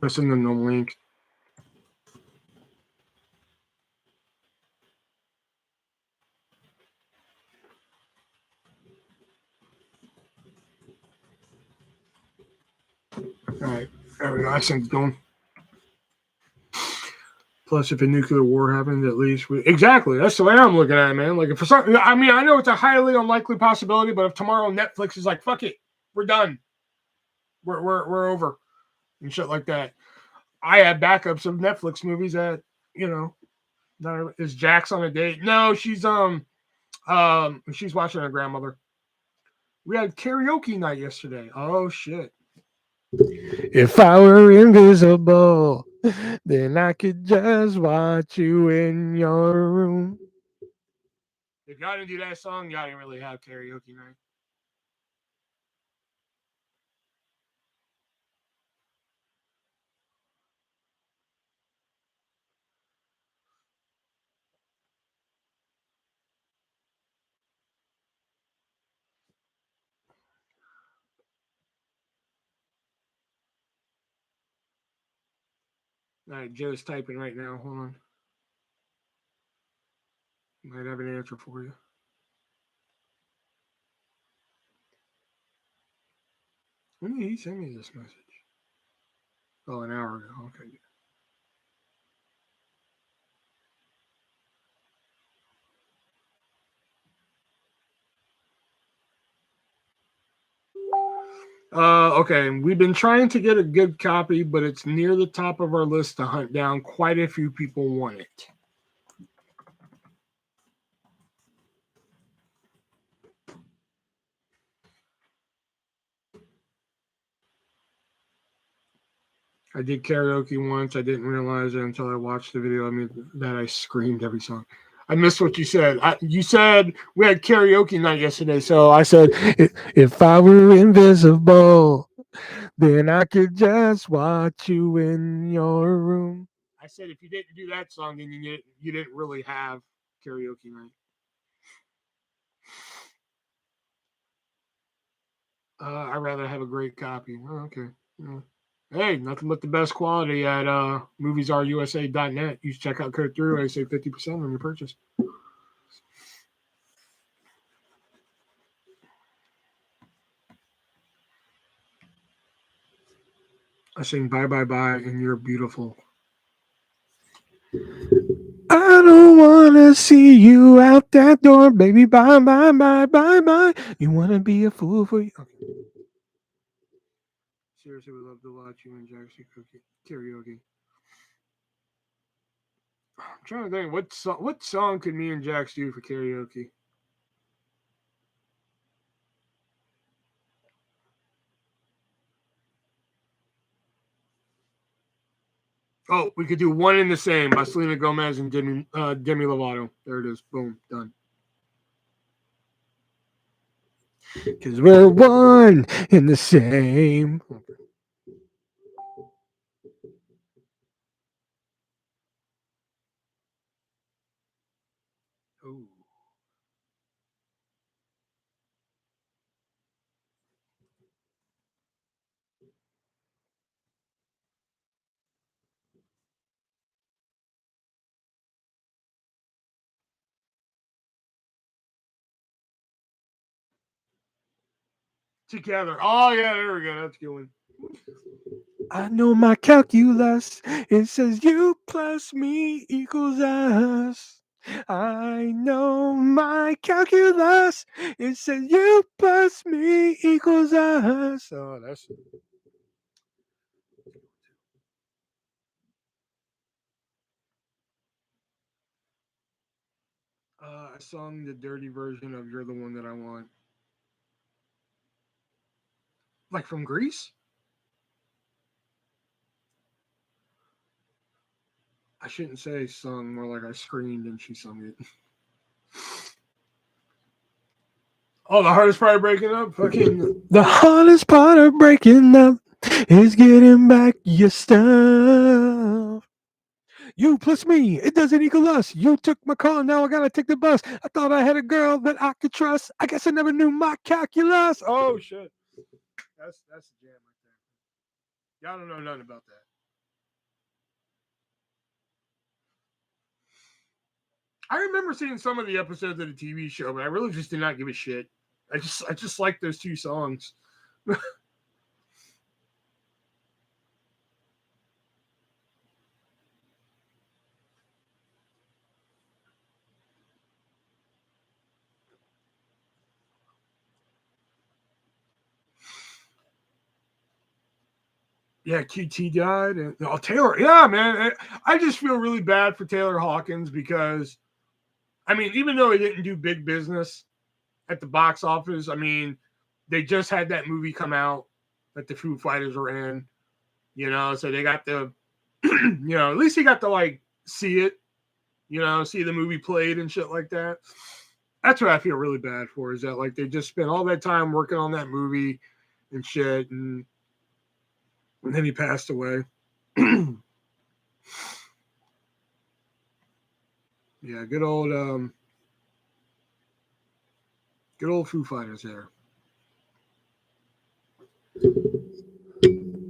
Listen to the link. All right, there we go. I sent it to him. Plus, if a nuclear war happens, at least we exactly. That's the way I'm looking at it, man. Like, if for some, I mean, I know it's a highly unlikely possibility, but if tomorrow Netflix is like, "Fuck it, we're done, we're over," and shit like that, I have backups of Netflix movies that you know. That is Jax on a date? No, she's watching her grandmother. We had karaoke night yesterday. Oh shit! If I were invisible, then I could just watch you in your room. If y'all didn't do that song, y'all didn't really have karaoke night. All right, Joe's typing right now. Hold on. Might have an answer for you. When did he send me this message? Oh, an hour ago. Okay. Okay. We've been trying to get a good copy, but it's near the top of our list to hunt down. Quite a few people want it. I did karaoke once. I didn't realize it until I watched the video. I mean, that I screamed every song. I missed what you said. You said we had karaoke night yesterday, so I said, if I were invisible, then I could just watch you in your room. I said if you didn't do that song, then you didn't really have karaoke night. I'd rather have a great copy. Oh, okay. Yeah. Hey, nothing but the best quality at moviesarusa.net. You should check out code through. I save 50% on your purchase. I sing bye bye bye and you're beautiful. I don't wanna see you out that door, baby. Bye bye bye bye bye. You wanna be a fool for you? Okay. Seriously, would love to watch you and Jackson karaoke. I'm trying to think what song could me and Jax do for karaoke? Oh, we could do One in the Same by Selena Gomez and Demi Lovato. There it is. Boom, done. Because we're one in the same. Ooh. Together. Oh, yeah, there we go. That's a good one. I know my calculus. It says you plus me equals us. I know my calculus. It says you plus me equals us. Oh, that's. I sung the dirty version of "You're the One That I Want," like from Greece. I shouldn't say sung, more like I screamed and she sung it. Oh, the hardest part of breaking up? Fucking. The hardest part of breaking up is getting back your stuff. You plus me, it doesn't equal us. You took my car, now I gotta take the bus. I thought I had a girl that I could trust. I guess I never knew my calculus. Oh shit. That's a jam right there. Y'all don't know nothing about that. I remember seeing some of the episodes of the TV show, but I really just did not give a shit. I just like those two songs. Yeah, QT died, and oh Taylor, yeah, man. I just feel really bad for Taylor Hawkins because I mean, even though he didn't do big business at the box office, I mean, they just had that movie come out that the Foo Fighters were in, so they got the, at least he got to like see it, see the movie played and shit like that. That's what I feel really bad for is that like they just spent all that time working on that movie and shit, and then he passed away. Yeah, good old Foo Fighters there.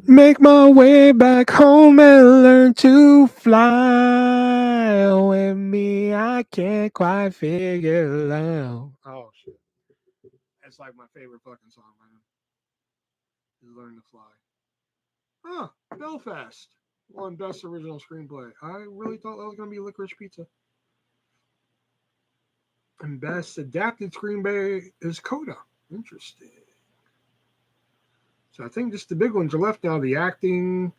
Make my way back home and learn to fly. With me, I can't quite figure it out. Oh shit, that's like my favorite fucking song, man. Is Learn to Fly. Huh, Belfast won Best Original Screenplay. I really thought that was gonna be Licorice Pizza. And Best Adapted Screenplay is Coda. Interesting. So I think just the big ones are left now. The acting,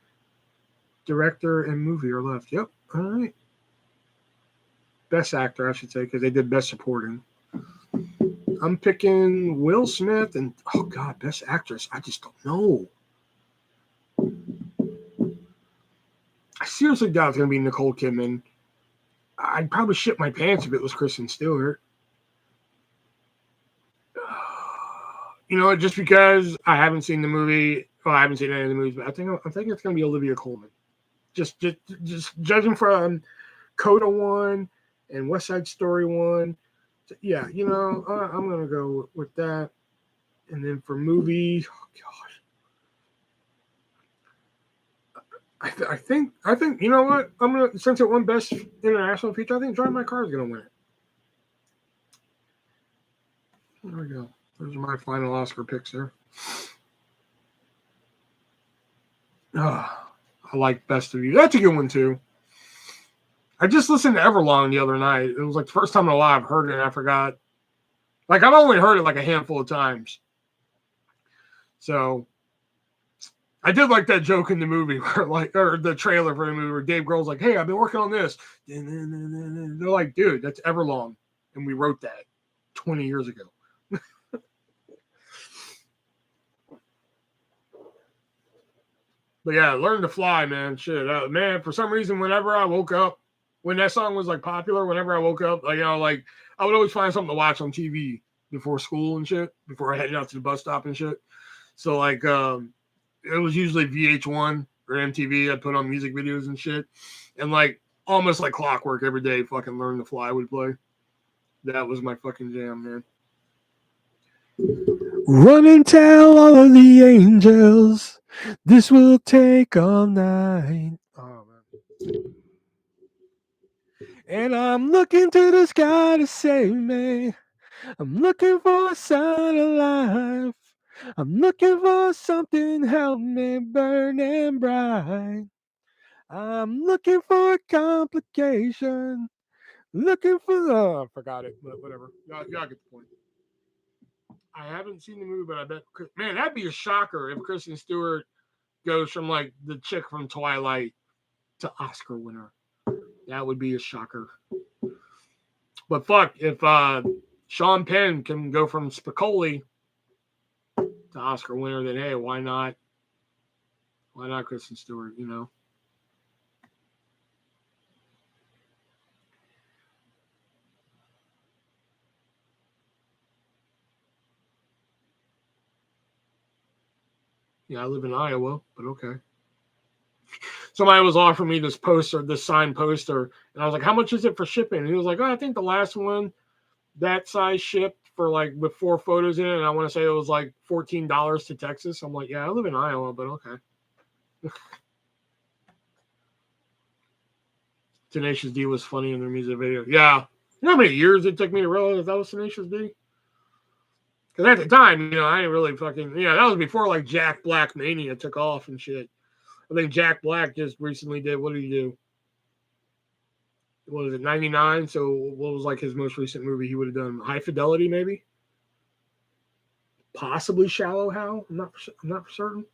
director, and movie are left. Yep. All right. Best actor, I should say, because they did Best Supporting. I'm picking Will Smith and oh god, Best Actress. I just don't know. I seriously doubt it's gonna be Nicole Kidman. I'd probably shit my pants if it was Kristen Stewart. Just because I haven't seen the movie. Well, I haven't seen any of the movies, but I think it's gonna be Olivia Colman. Just judging from Coda 1 and West Side Story 1. Yeah, I'm gonna go with that. And then for movie, oh gosh, I think you know what? I'm gonna since it won Best International Feature, I think Drive My Car is gonna win it. There we go. Those are my final Oscar picks there. I like Best of You. That's a good one too. I just listened to Everlong the other night. It was like the first time in a while I've heard it and I forgot. Like I've only heard it like a handful of times. So I did like that joke in the movie or the trailer for the movie where Dave Grohl's like, "Hey, I've been working on this." They're like, "Dude, that's Everlong," and we wrote that 20 years ago. But yeah, Learn to Fly, man. Shit, man. For some reason, whenever I woke up, when that song was like popular, whenever I woke up, like I would always find something to watch on TV before school and shit, before I headed out to the bus stop and shit. So like, it was usually VH1 or MTV. I'd put on music videos and shit, and like almost like clockwork every day. Fucking Learn to Fly would play. That was my fucking jam, man. Run and tell all of the angels this will take all night. Oh, man. And I'm looking to the sky to save me. I'm looking for a sign of life. I'm looking for something help me burning bright. I'm looking for a complication. Looking for I forgot it, but whatever. Y'all get the point. I haven't seen the movie, but I bet man, that'd be a shocker if Kristen Stewart goes from like the chick from Twilight to Oscar winner. That would be a shocker. But fuck, if Sean Penn can go from Spicoli to Oscar winner, then hey, why not? Why not Kristen Stewart? You know. Yeah, I live in Iowa, but okay. Somebody was offering me this poster, this signed poster, and I was like, "How much is it for shipping?" And he was like, "Oh, I think the last one that size shipped for like with 4 photos in it, and I want to say it was like $14 to Texas." I'm like, "Yeah, I live in Iowa, but okay." Tenacious D was funny in their music video. Yeah, you know how many years it took me to realize that was Tenacious D? Because at the time, you know, I didn't really fucking, yeah, that was before like Jack Black Mania took off and shit. I think Jack Black just recently did, what did he do? What was it, 99? So what was like his most recent movie he would have done? High Fidelity, maybe? Possibly Shallow Hal? I'm not for certain.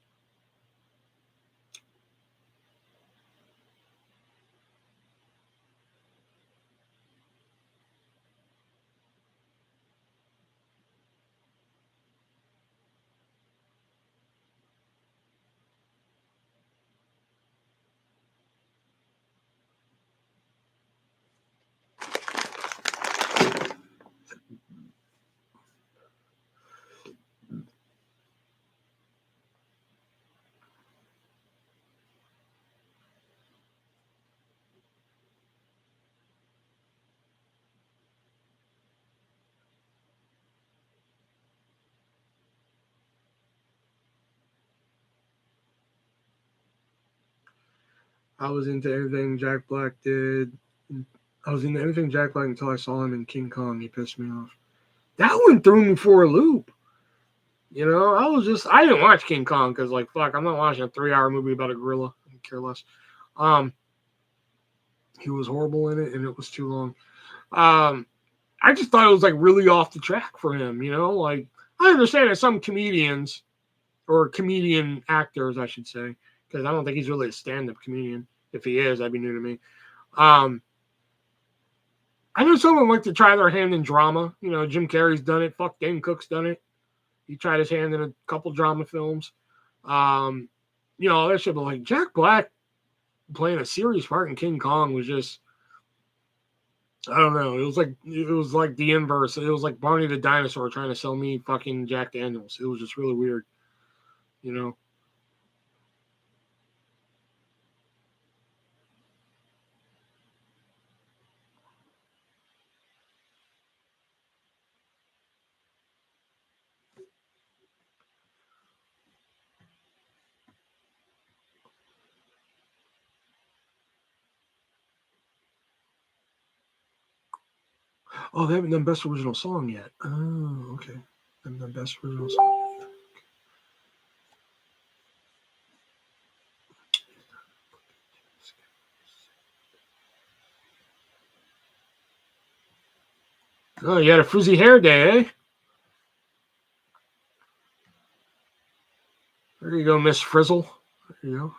I was into everything Jack Black did. I was into everything Jack Black until I saw him in King Kong. He pissed me off. That one threw me for a loop. You know, I didn't watch King Kong because, like, fuck, I'm not watching a 3-hour movie about a gorilla. I could care less. He was horrible in it, and it was too long. I just thought it was, like, really off the track for him, you know? Like, I understand that some comedians, or comedian actors, I should say, because I don't think he's really a stand-up comedian. If he is, that'd be new to me. I know some of them like to try their hand in drama. You know, Jim Carrey's done it. Fuck, Dane Cook's done it. He tried his hand in a couple drama films. You know, all that shit. But like Jack Black playing a serious part in King Kong was just, I don't know. It was like the inverse. It was like Barney the dinosaur trying to sell me fucking Jack Daniels. It was just really weird. You know. Oh, they haven't done best original song yet. Oh, okay. They haven't done best original song yet. Oh, you had a frizzy hair day, eh? There you go, Miss Frizzle. There you go.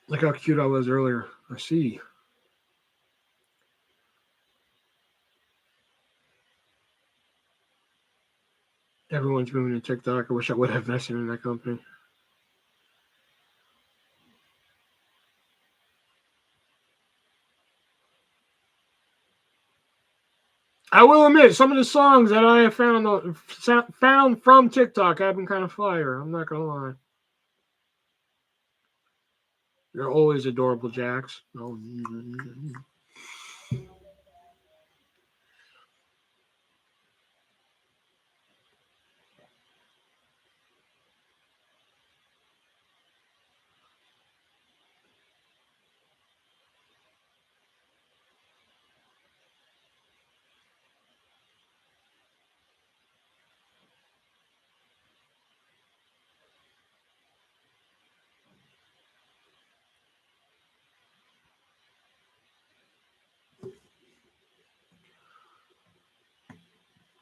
Look how cute I was earlier. I see. Everyone's moving to TikTok. I wish I would have invested in that company. I will admit, some of the songs that I have found from TikTok have been kind of fire. I'm not gonna lie. They're always adorable, Jacks. Oh,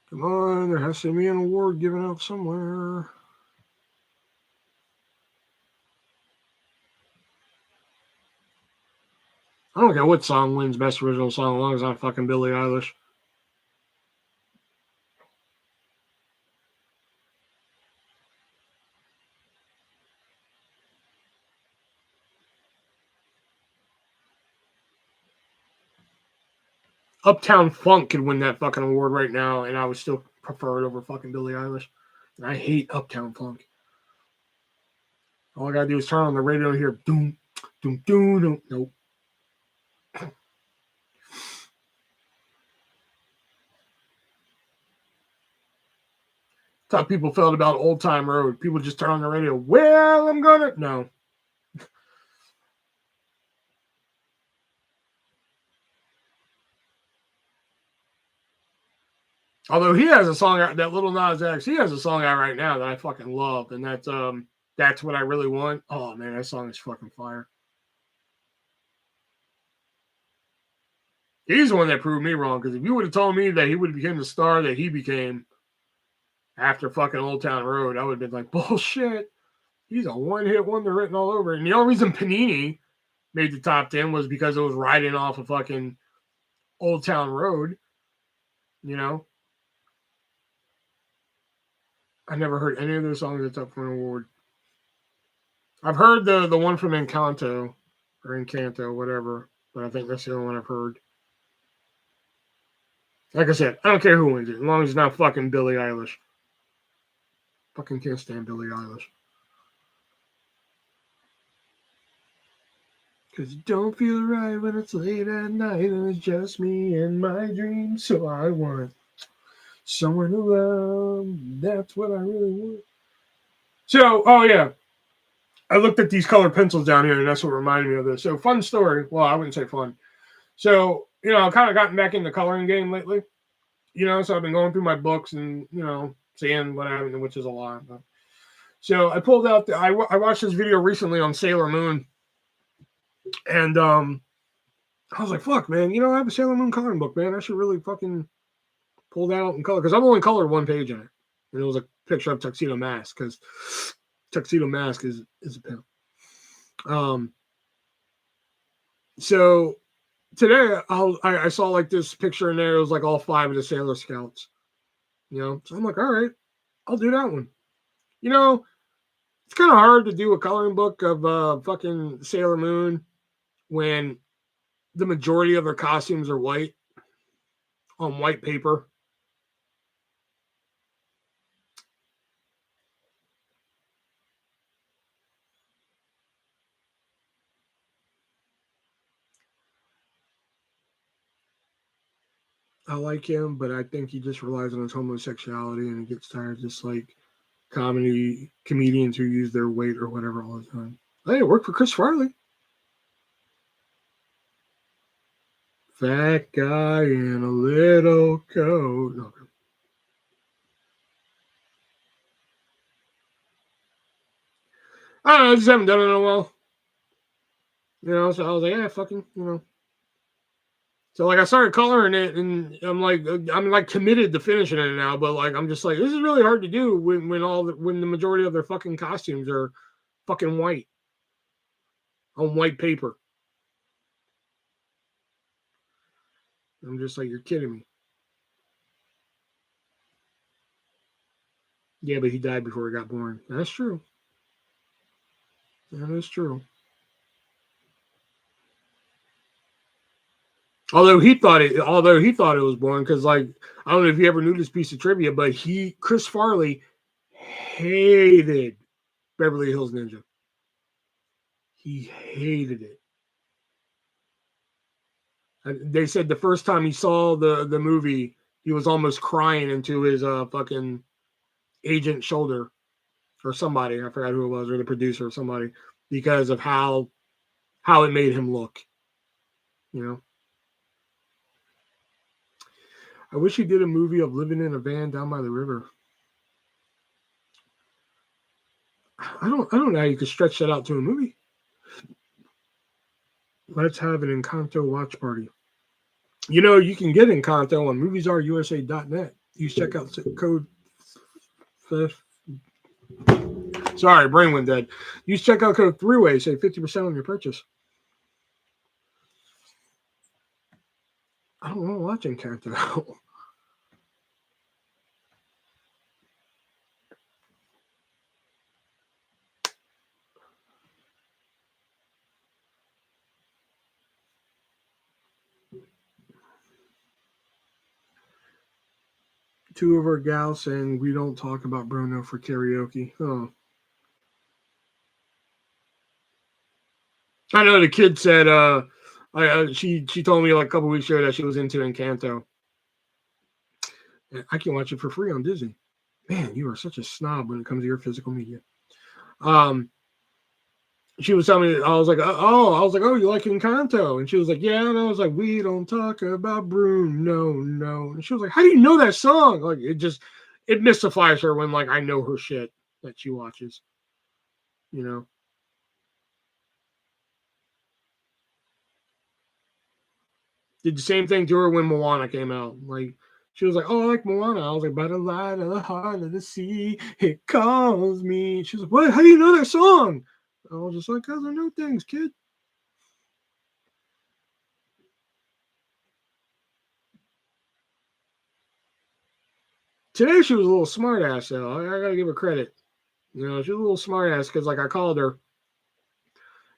come on, there has to be an award given out somewhere. I don't care what song wins Best Original Song as long as I'm fucking Billie Eilish. Uptown Funk could win that fucking award right now, and I would still prefer it over fucking Billie Eilish. And I hate Uptown Funk. All I gotta do is turn on the radio and hear doom, doom, doom, doom. Nope. That's how people felt about Old Time Road. People just turn on the radio. Well, I'm gonna no. Although he has a song out, that Little Nas X, he has a song out right now that I fucking love, and that's what I really want. Oh man, that song is fucking fire. He's the one that proved me wrong, because if you would have told me that he would have become the star that he became after fucking Old Town Road, I would have been like, bullshit. He's a one-hit wonder written all over. And the only reason Panini made the top 10 was because it was riding off of fucking Old Town Road. You know? I never heard any of those songs that's up for an award. I've heard the one from Encanto, or Encanto, whatever, but I think that's the only one I've heard. Like I said, I don't care who wins it, as long as it's not fucking Billie Eilish. Fucking can't stand Billie Eilish. Cause it don't feel right when it's late at night and it's just me and my dreams. So I want someone to love. That's what I really want. So, oh yeah. I looked at these colored pencils down here and that's what reminded me of this. So fun story. Well, I wouldn't say fun. So, I've kind of gotten back in the coloring game lately. So I've been going through my books and, seeing what happened, which is a lot. But. So I pulled out, I watched this video recently on Sailor Moon. And I was like, fuck, man, I have a Sailor Moon coloring book, man. I should really fucking pull that out and color. Because I've only colored one page in it. And it was a picture of Tuxedo Mask, because Tuxedo Mask is a pimp. So today I saw like this picture in there. It was like all 5 of the Sailor Scouts. So I'm like, all right, I'll do that one. It's kind of hard to do a coloring book of fucking Sailor Moon when the majority of their costumes are white on white paper. I like him, but I think he just relies on his homosexuality and he gets tired just like comedians who use their weight or whatever all the time. Hey, it worked for Chris Farley. Fat guy in a little coat. Okay. I don't know, I just haven't done it in a while. So I was like, yeah, fucking, So like I started coloring it, and I'm like committed to finishing it now. But like I'm just like, this is really hard to do when the majority of their fucking costumes are fucking white on white paper. I'm just like, you're kidding me. Yeah, but he died before he got born. That's true. That is true. Although he thought it was born, because like I don't know if you ever knew this piece of trivia, but Chris Farley hated Beverly Hills Ninja. He hated it. And they said the first time he saw the movie, he was almost crying into his fucking agent's shoulder, or somebody, I forgot who it was, or the producer or somebody, because of how it made him look. I wish he did a movie of living in a van down by the river. I don't know how you could stretch that out to a movie. Let's have an Encanto watch party. You can get Encanto on moviesarusa.net. Use checkout code. Sorry, brain went dead. Use checkout code 3-way. Save 50% on your purchase. I don't want to watch Encanto. Two of our gals saying we don't talk about Bruno for karaoke. Oh. I know the kid said she told me like a couple weeks ago that she was into Encanto. I can watch it for free on Disney. Man, you are such a snob when it comes to your physical media. She was telling me, I was like, oh, you like Encanto? And she was like, yeah. And I was like, we don't talk about Bruno, no. And she was like, how do you know that song? Like, it mystifies her when like I know her shit that she watches, you know. Did the same thing to her when Moana came out. Like, she was like, oh, I like Moana. I was like, by the light of the heart of the sea, it calls me. She was like, what? How do you know that song? I was just like, because I know things, kid. Today she was a little smart ass, though. I gotta give her credit. You know, she was a little smart ass because, like, I called her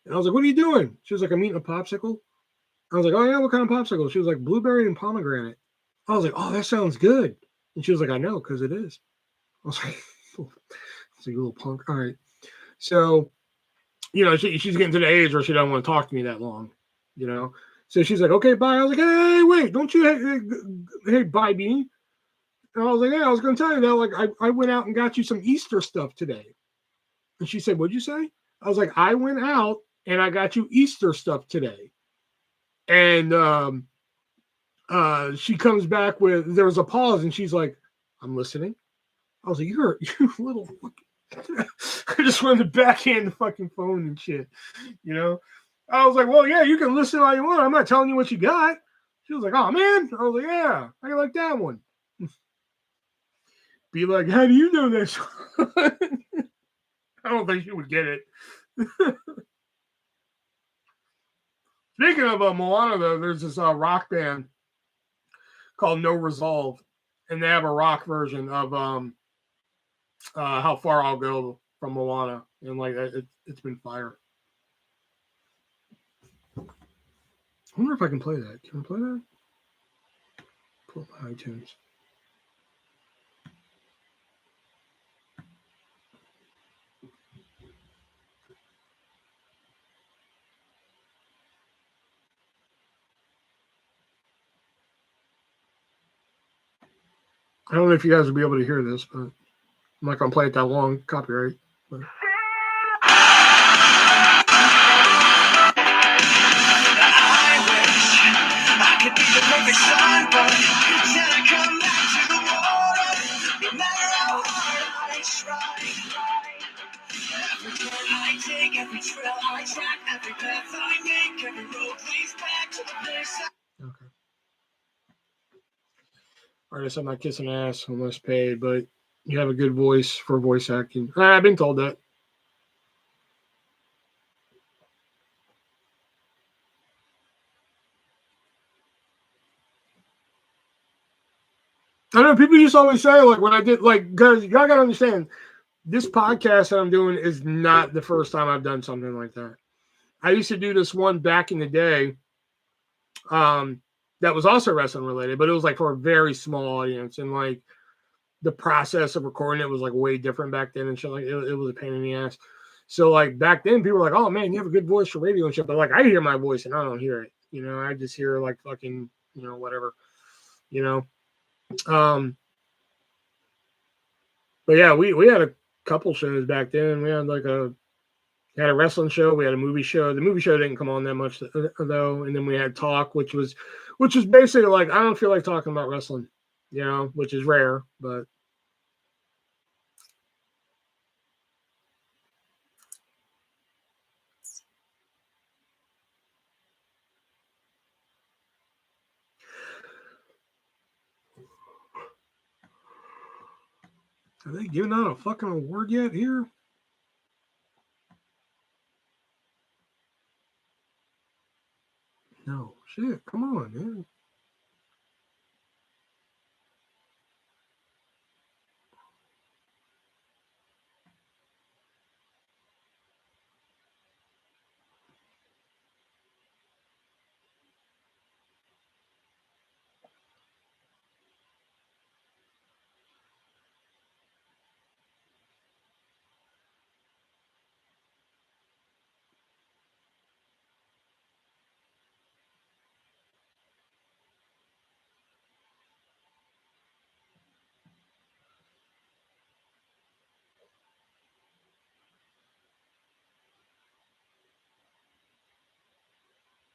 and I was like, what are you doing? She was like, I'm eating a popsicle. I was like, oh, yeah, what kind of popsicle? She was like, blueberry and pomegranate. I was like, oh, that sounds good. And she was like, I know, because it is. I was like, it's like a little punk. All right. So, you know, she's getting to the age where she doesn't want to talk to me that long, you know? So she's like, okay, bye. I was like, hey, wait, don't you, hey, bye, Beanie. And I was like, yeah, I was going to tell you that, like, I went out and got you some Easter stuff today. And she said, what'd you say? I was like, I went out and I got you Easter stuff today. And she comes back with, there was a pause and she's like, I'm listening. I was like, you little fucking, I just wanted to backhand the fucking phone and shit, you know? I was like, well, yeah, you can listen all you want. I'm not telling you what you got. She was like, oh, man. I was like, yeah, I like that one. Be like, how do you know this? I don't think she would get it. Speaking of Moana, though, there's this rock band called No Resolve, and they have a rock version of How Far I'll Go from Moana, and like it's been fire. I wonder if I can play that. Can I play that? Pull up iTunes. I don't know if you guys will be able to hear this, but I'm not going to play it that long. Copyright. But. I take every trail I track, every path I make, every road leads back to the place. Okay. Artist, I'm not kissing ass unless paid, but you have a good voice for voice acting. I've been told that. I know people used to always say, like, when I did, like, guys, y'all got to understand, this podcast that I'm doing is not the first time I've done something like that. I used to do this one back in the day that was also wrestling related, but it was like for a very small audience. And like the process of recording it was like way different back then and shit. Like it was a pain in the ass. So like back then people were like, oh man, you have a good voice for radio and shit. But like I hear my voice and I don't hear it. You know, I just hear like fucking, you know, whatever, you know. But yeah, we had a couple shows back then. We had like had a wrestling show. We had a movie show. The movie show didn't come on that much though. And then we had talk, which was basically like I don't feel like talking about wrestling, you know, which is rare, but. Are they giving out a fucking award yet here? No. Shit. Come on, man.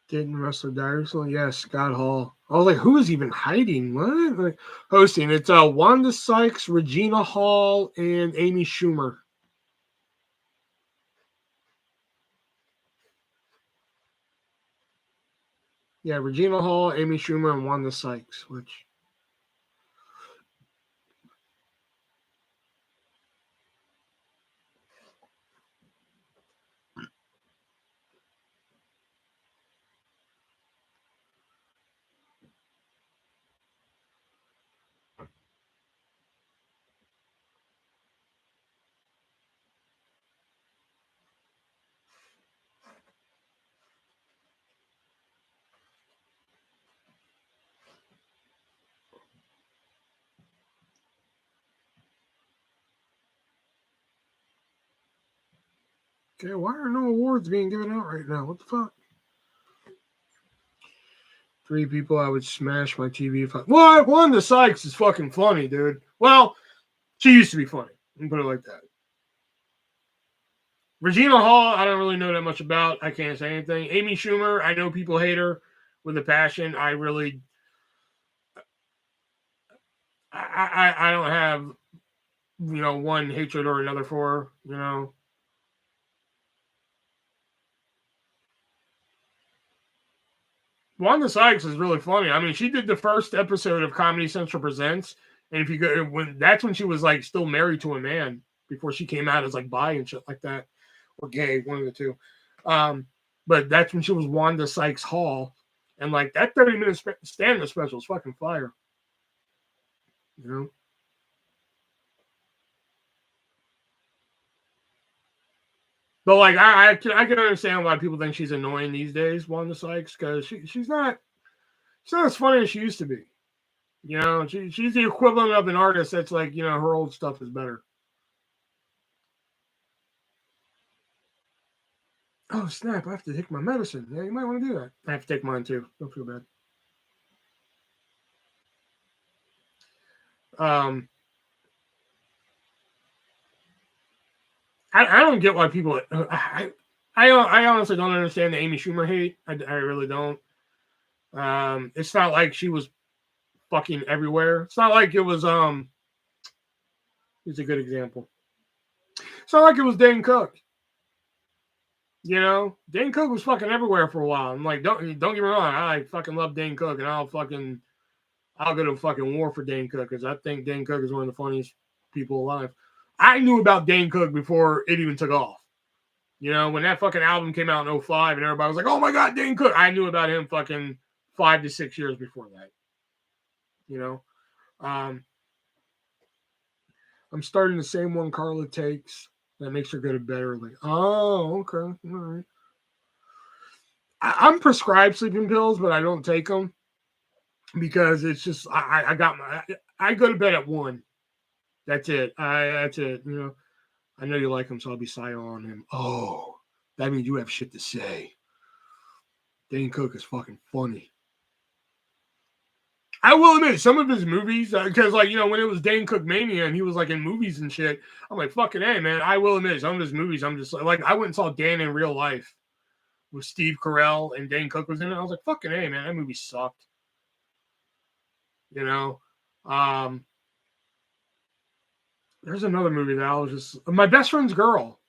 Didn't wrestler die recently? Yes, Scott Hall. I was like, who is even hiding? What? Like, hosting. It's Wanda Sykes, Regina Hall, and Amy Schumer. Yeah, Regina Hall, Amy Schumer, and Wanda Sykes, which. Okay, why are no awards being given out right now? What the fuck? 3 people I would smash my TV if I. What? Wanda Sykes is fucking funny, dude. Well, she used to be funny. You can put it like that. Regina Hall, I don't really know that much about. I can't say anything. Amy Schumer, I know people hate her with a passion. I really. I don't have, one hatred or another for her. Wanda Sykes is really funny. I mean, she did the first episode of Comedy Central Presents, and if you go, that's when she was like still married to a man before she came out as like bi and shit like that, or gay, one of the two. But that's when she was Wanda Sykes Hall, and like that 30-minute stand-up special is fucking fire. You know. But like I can understand why people think she's annoying these days, Wanda Sykes, because she's not as funny as she used to be. She's the equivalent of an artist that's like, her old stuff is better. Oh, snap. I have to take my medicine. Yeah, you might want to do that. I have to take mine too. Don't feel bad. I don't get why people. I honestly don't understand the Amy Schumer hate. I really don't. It's not like she was fucking everywhere. It's not like it was. It's a good example. It's not like it was Dane Cook. Dane Cook was fucking everywhere for a while. I'm like, don't get me wrong. I fucking love Dane Cook, and I'll go to fucking war for Dane Cook because I think Dane Cook is one of the funniest people alive. I knew about Dane Cook before it even took off. When that fucking album came out in 2005 and everybody was like, oh my God, Dane Cook. I knew about him fucking 5 to 6 years before that. I'm starting the same one Carla takes. That makes her go to bed early. Oh, okay. All right. I'm prescribed sleeping pills, but I don't take them because it's just I go to bed at 1. That's it. That's it. I know you like him, so I'll be silent on him. Oh, that means you have shit to say. Dane Cook is fucking funny. I will admit, some of his movies, because when it was Dane Cook Mania and he was like in movies and shit, I'm like, fucking hey, man. I will admit, some of his movies, I'm just like I went and saw Dan in Real Life with Steve Carell and Dane Cook was in it. I was like, fucking hey, man, that movie sucked. There's another movie that I was just My Best Friend's Girl.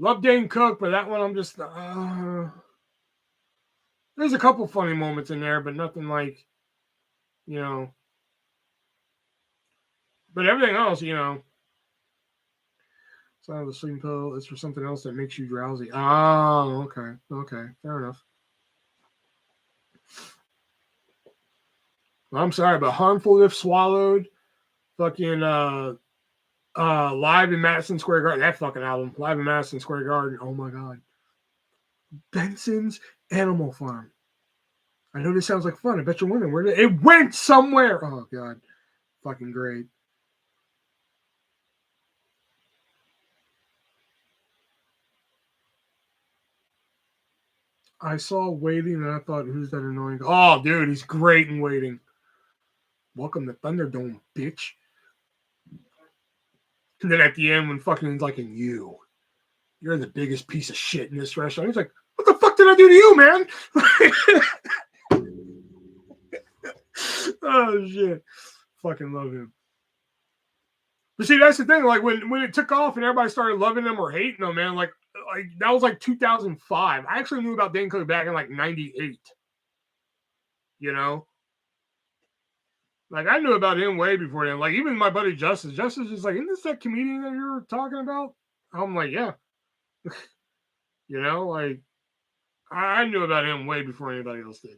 Love Dane Cook, but that one I'm just there's a couple funny moments in there, but nothing like but everything else, it's not a sleeping pill, it's for something else that makes you drowsy. Oh, okay, fair enough. Well, I'm sorry, but harmful if swallowed. Fucking Live in Madison Square Garden. That fucking album. Live in Madison Square Garden. Oh my God. Benson's Animal Farm. I know this sounds like fun. I bet you're wondering where it went somewhere. Oh God. Fucking great. I saw Waiting and I thought, who's that annoying? Oh, dude, he's great in Waiting. Welcome to Thunderdome, bitch. And then at the end, when fucking like, and you're the biggest piece of shit in this restaurant. He's like, What the fuck did I do to you, man? Oh shit. Fucking love him. But see, that's the thing. Like when it took off and everybody started loving him or hating him, man, like that was like 2005. I actually knew about Dane Cook back in like 98. You know? Like I knew about him way before then. Like even my buddy Justice is like, isn't this that comedian that you were talking about? I'm like, yeah. You know, like I knew about him way before anybody else did.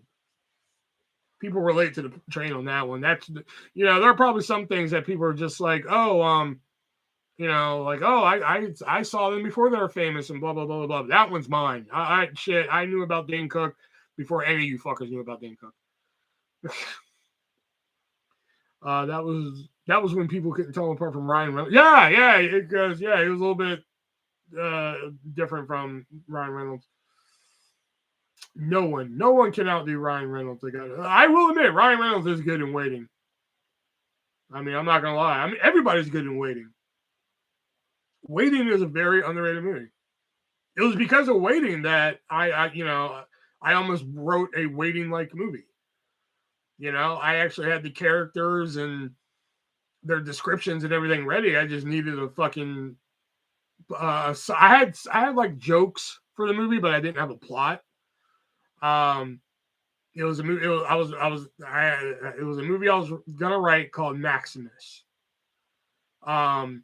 People relate to the train on that one. That's, you know, there are probably some things that people are just like, oh, you know, like, oh, I saw them before they were famous and blah blah blah blah. That one's mine. I knew about Dane Cook before any of you fuckers knew about Dane Cook. That was when people couldn't tell him apart from Ryan Reynolds. Yeah, it goes. Yeah, he was a little bit different from Ryan Reynolds. No one can outdo Ryan Reynolds. I will admit, Ryan Reynolds is good in Waiting. I mean, I'm not gonna lie. I mean, everybody's good in Waiting. Waiting is a very underrated movie. It was because of Waiting that I almost wrote a Waiting-like movie. You know, I actually had the characters and their descriptions and everything ready. I just needed a fucking. So I had like jokes for the movie, but I didn't have a plot. It was a movie. It was a movie I was gonna write called Maximus. And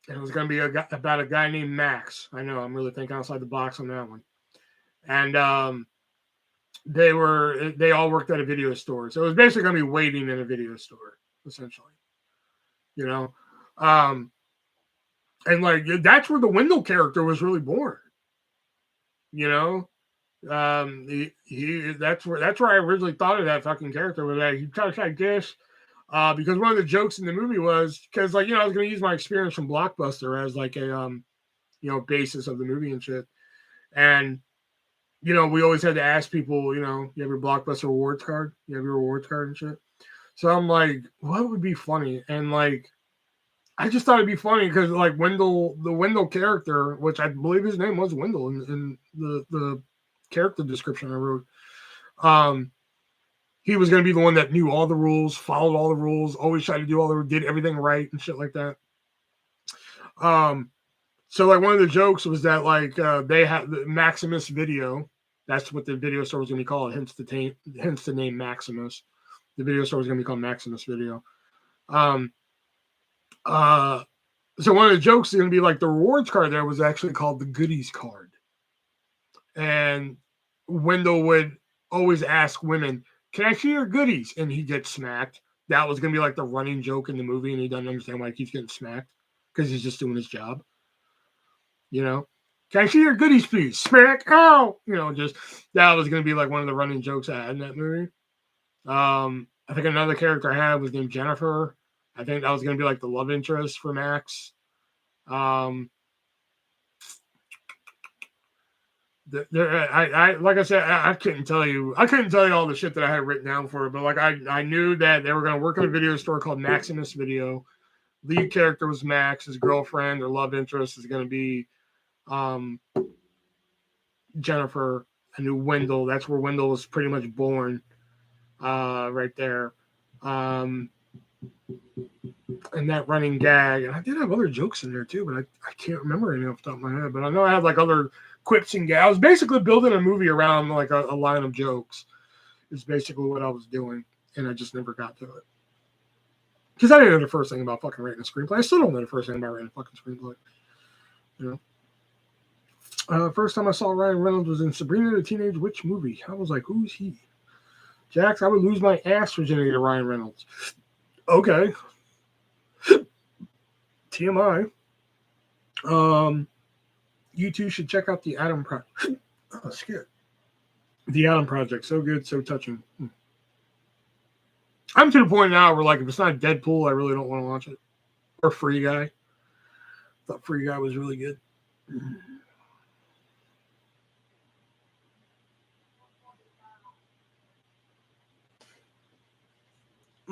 it was gonna be about a guy named Max. I know I'm really thinking outside the box on that one. And they all worked at a video store, so it was basically gonna be Waiting in a video store, essentially. You know, and like that's where the Wendell character was really born. You know, that's where I originally thought of that fucking character, was that he talks like this. Because one of the jokes in the movie was, because like, you know, I was going to use my experience from Blockbuster as like a basis of the movie and shit. And you know, we always had to ask people, you know, you have your Blockbuster rewards card, you have your rewards card and shit. So I'm like, what would be funny? And like, I just thought it'd be funny because like the Wendell character, which I believe his name was Wendell in the character description I wrote. He was going to be the one that knew all the rules, followed all the rules, always tried to do did everything right and shit like that. So like one of the jokes was that like they had the Maximus Video. That's what the video store was going to be called. Hence the name Maximus. The video store was going to be called Maximus Video. So one of the jokes is going to be like the rewards card there was actually called the goodies card. And Wendell would always ask women, can I see your goodies? And he gets smacked. That was going to be like the running joke in the movie, and he doesn't understand why he keeps getting smacked because he's just doing his job. You know, can I see your goodies, please? Smack! Ow! You know, just that was going to be like one of the running jokes I had in that movie. I think another character I had was named Jennifer. I think that was going to be like the love interest for Max. Like I said, I couldn't tell you all the shit that I had written down for it, but like I knew that they were going to work in a video store called Maximus Video. Lead character was Max. His girlfriend or love interest is going to be Jennifer. I knew Wendell. That's where Wendell was pretty much born, right there. And that running gag, and I did have other jokes in there too, but I can't remember any off the top of my head. But I know I had like other quips and gags. I was basically building a movie around like a line of jokes. Is basically what I was doing, and I just never got to it because I didn't know the first thing about fucking writing a screenplay. I still don't know the first thing about writing a fucking screenplay. You know, first time I saw Ryan Reynolds was in Sabrina the Teenage Witch movie. I was like, who's he? Jax, I would lose my ass virginity to Ryan Reynolds. Okay. TMI. You two should check out the Adam Project. Oh, shit. The Adam Project. So good, so touching. I'm to the point now where, like, if it's not Deadpool, I really don't want to watch it. Or Free Guy. I thought Free Guy was really good.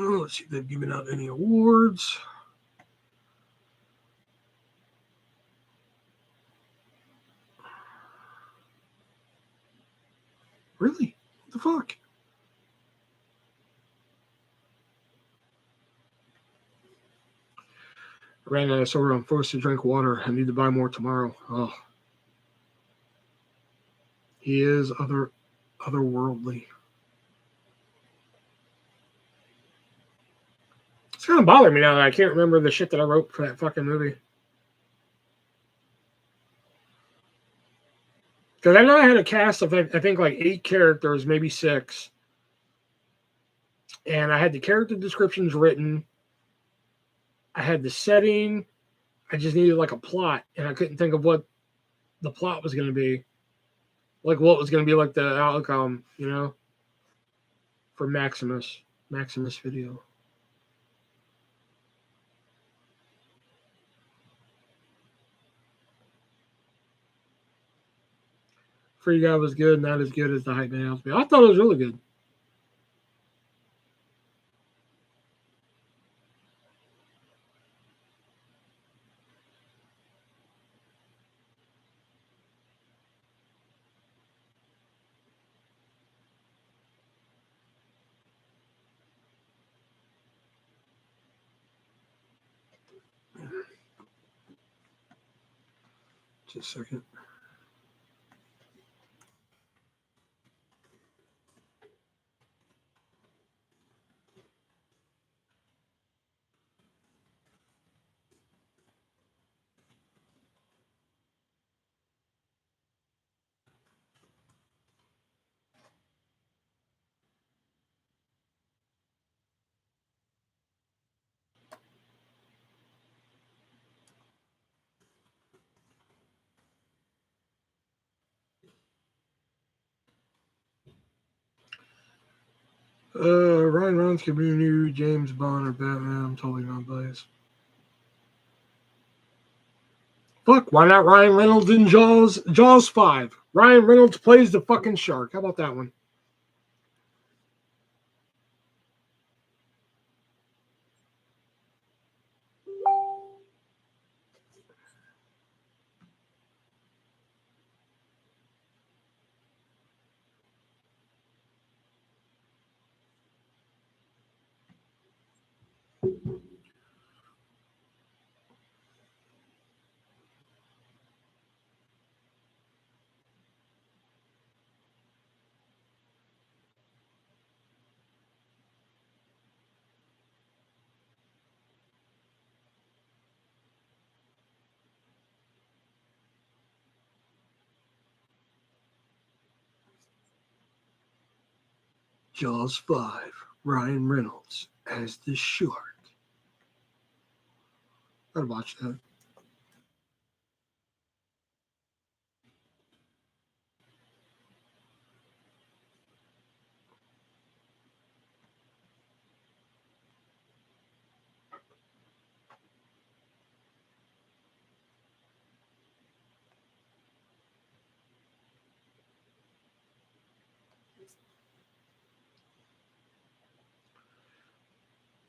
Oh, let's see if they've given out any awards. Really? What the fuck? I ran out of soda. I'm forced to drink water. I need to buy more tomorrow. Oh. He is otherworldly. It's kind of bothering me now that I can't remember the shit that I wrote for that fucking movie. Because I know I had a cast of, I think, like 8 characters, maybe 6. And I had the character descriptions written. I had the setting. I just needed like a plot. And I couldn't think of what the plot was going to be. Like what was going to be like the outcome, you know, for Maximus video. Free Guy was good, not as good as the Hype Man House. I thought it was really good. Just a second. Ryan Reynolds could be a new James Bond or Batman. I'm totally not biased. Fuck, why not Ryan Reynolds in Jaws? Jaws 5. Ryan Reynolds plays the fucking shark. How about that one? Jaws 5. Ryan Reynolds as the shark. I'd watch that.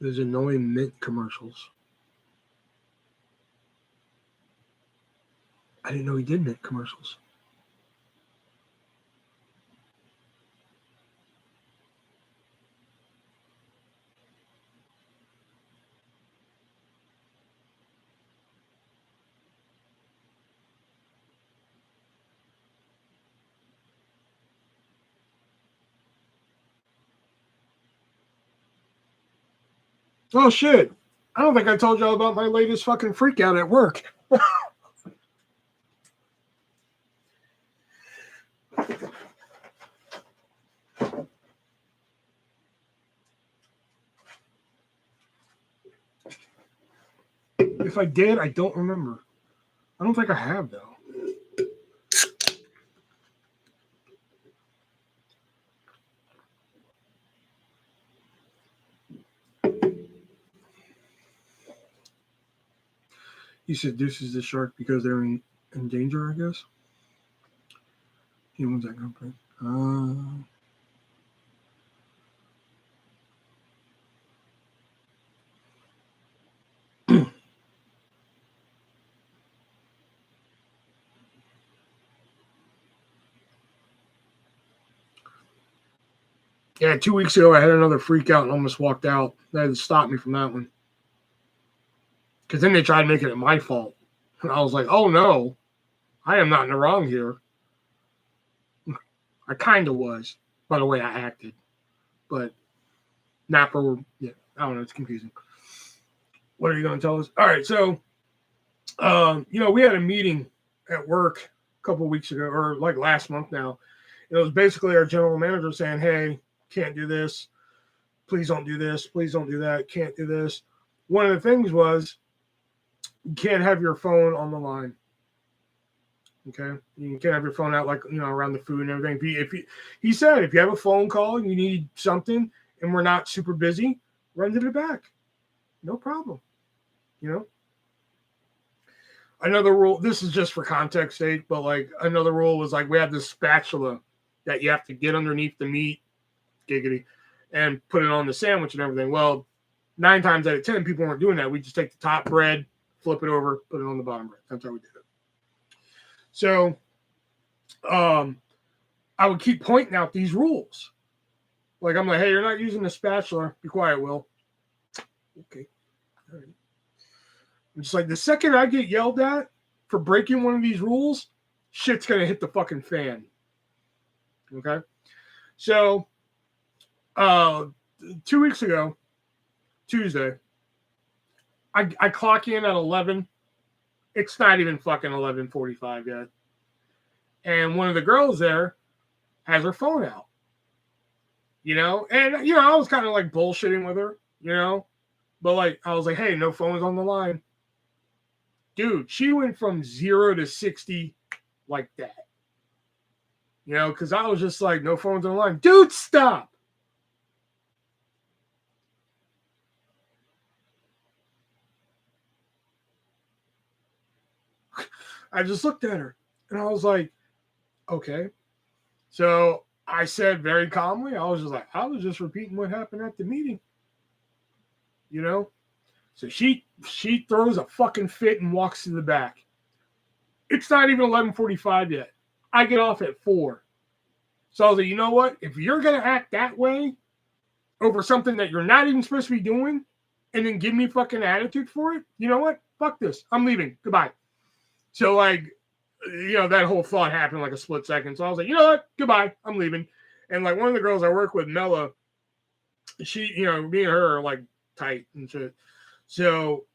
There's annoying Mint commercials. I didn't know he did Mint commercials. Oh shit! I don't think I told y'all about my latest fucking freak out at work. If I did, I don't remember. I don't think I have though. He seduces the shark because they're in danger, I guess. He owns that company. Yeah, 2 weeks ago I had another freak out and almost walked out. They had to stop me from that one. Because then they tried making it my fault. And I was like, oh no, I am not in the wrong here. I kind of was, by the way I acted. But not for, yeah, I don't know, it's confusing. What are you going to tell us? All right, so, we had a meeting at work a couple of weeks ago, or like last month now. It was basically our general manager saying, hey, can't do this. Please don't do this. Please don't do that. Can't do this. One of the things was you can't have your phone on the line. Okay, you can't have your phone out like around the food and everything. He said if you have a phone call and you need something and we're not super busy, run to the back, no problem. Another rule. This is just for context sake, but like another rule was like we have this spatula that you have to get underneath the meat, giggity, and put it on the sandwich and everything. Well, 9 times out of 10, people weren't doing that. We just take the top bread, flip it over, put it on the bottom bread. That's how we did it. So, I would keep pointing out these rules. Like, I'm like, hey, you're not using the spatula. Be quiet, Will. Okay. All right. It's like the second I get yelled at for breaking one of these rules, shit's going to hit the fucking fan. Okay. So, 2 weeks ago, Tuesday, I clock in at 11. It's not even fucking 11:45 yet. And one of the girls there has her phone out. And, I was kind of like bullshitting with her, but like, I was like, hey, no phones on the line. Dude, she went from 0 to 60 like that. Because I was just like, no phones on the line. Dude, stop. I just looked at her and I was like, okay. So I said very calmly, I was just repeating what happened at the meeting. So she throws a fucking fit and walks to the back. It's not even 11:45 yet. I get off at 4. So I was like, you know what? If you're going to act that way over something that you're not even supposed to be doing and then give me fucking attitude for it, you know what? Fuck this. I'm leaving. Goodbye. So like, that whole thought happened like a split second. So I was like, you know what? Goodbye. I'm leaving. And like one of the girls I work with, Mella, she, me and her are like tight and shit. So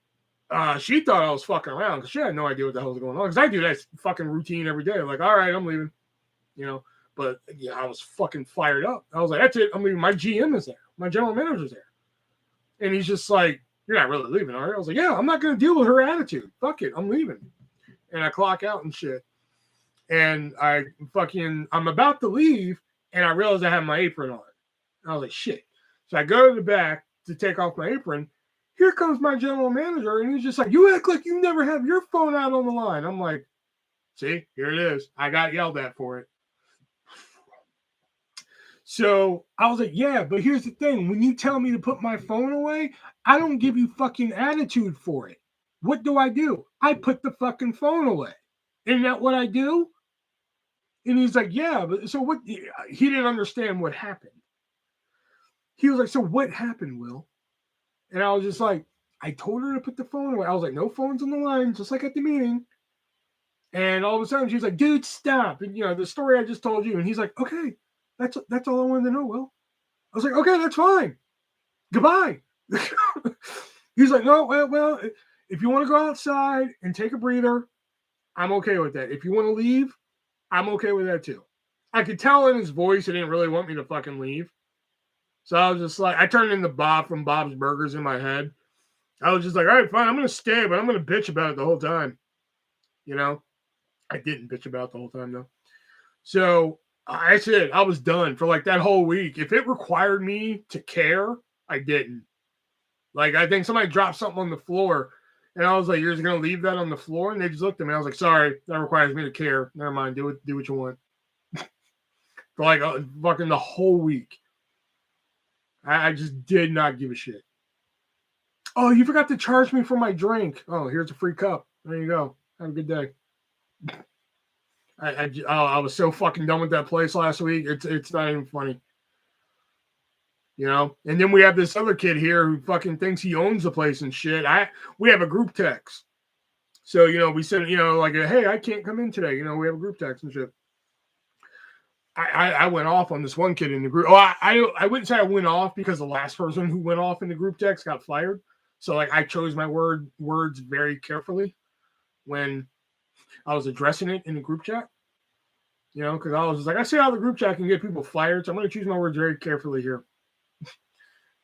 she thought I was fucking around because she had no idea what the hell was going on. Because I do that fucking routine every day. Like, all right, I'm leaving. But yeah, I was fucking fired up. I was like, that's it. I'm leaving. My GM is there. My general manager's there. And he's just like, you're not really leaving, are you? I was like, yeah, I'm not going to deal with her attitude. Fuck it. I'm leaving. And I clock out and shit. And I'm about to leave, and I realized I had my apron on. And I was like, shit. So I go to the back to take off my apron. Here comes my general manager, and he's just like, you act like you never have your phone out on the line. I'm like, see, here it is. I got yelled at for it. So I was like, yeah, but here's the thing. When you tell me to put my phone away, I don't give you fucking attitude for it. What do? I put the fucking phone away. Isn't that what I do? And he's like, yeah, but so what? He didn't understand what happened. He was like, so what happened, Will? And I was just like, I told her to put the phone away. I was like, no phones on the line, just like at the meeting. And all of a sudden, she's like, dude, stop. And, the story I just told you. And he's like, okay, that's all I wanted to know, Will. I was like, okay, that's fine. Goodbye. He's like, no, well, if you want to go outside and take a breather, I'm okay with that. If you want to leave, I'm okay with that too. I could tell in his voice he didn't really want me to fucking leave. So I was just like, I turned into Bob from Bob's Burgers in my head. I was just like, all right, fine, I'm going to stay, but I'm going to bitch about it the whole time. I didn't bitch about it the whole time, though. So I said I was done for like that whole week. If it required me to care, I didn't. Like, I think somebody dropped something on the floor, and I was like, you're just going to leave that on the floor? And they just looked at me. I was like, sorry, that requires me to care. Never mind. Do what you want. For like fucking the whole week. I just did not give a shit. Oh, you forgot to charge me for my drink. Oh, here's a free cup. There you go. Have a good day. I was so fucking done with that place last week. It's not even funny. you know. And then we have this other kid here who fucking thinks he owns the place and shit. We have a group text, so you know we send like hey, I can't come in today. You know, we have a group text and shit. I went off on this one kid in the group. Oh, I wouldn't say I went off because the last person who went off in the group text got fired. So like I chose my words very carefully when I was addressing it in the group chat. You know, because I was just like, I see how the group chat can get people fired, so I'm going to choose my words very carefully here.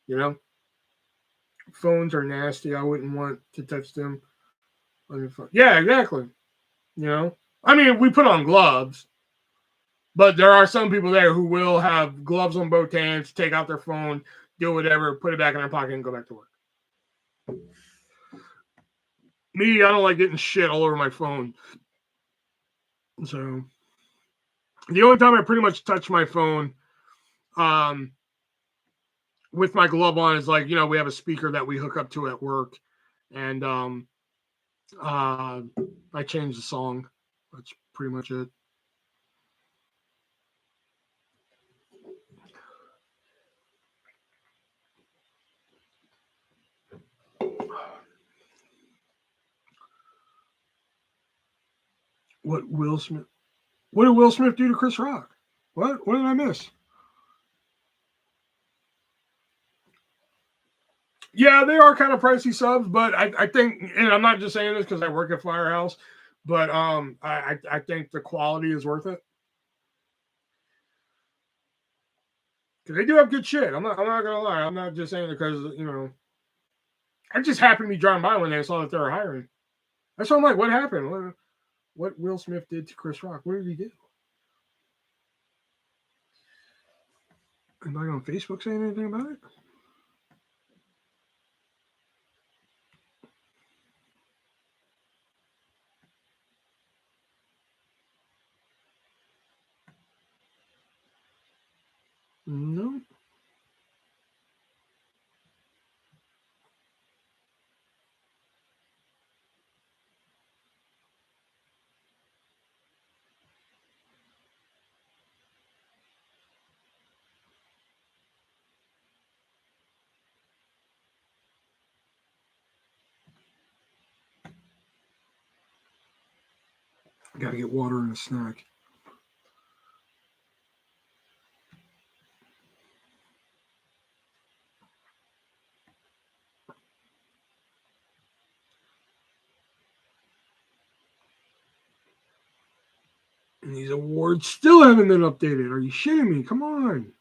You know, phones are nasty. I wouldn't want to touch them on your phone. Yeah, exactly. You know, I mean, we put on gloves, but there are some people there who will have gloves on both hands, take out their phone, do whatever, put it back in their pocket, and go back to work. Me, I don't like getting shit all over my phone. So the only time I pretty much touch my phone with my glove on is like, we have a speaker that we hook up to at work, and I change the song. That's pretty much it. What did Will Smith do to Chris Rock? What did I miss? Yeah, they are kind of pricey subs, but I think, and I'm not just saying this because I work at Firehouse, but I think the quality is worth it. Because they do have good shit. I'm not gonna lie. I'm not just saying it because I just happened to be driving by when they saw that they were hiring. That's why I'm like, what happened? What Will Smith did to Chris Rock? What did he do? Anybody on Facebook saying anything about it? No. Got to get water and a snack. And these awards still haven't been updated. Are you shitting me? Come on.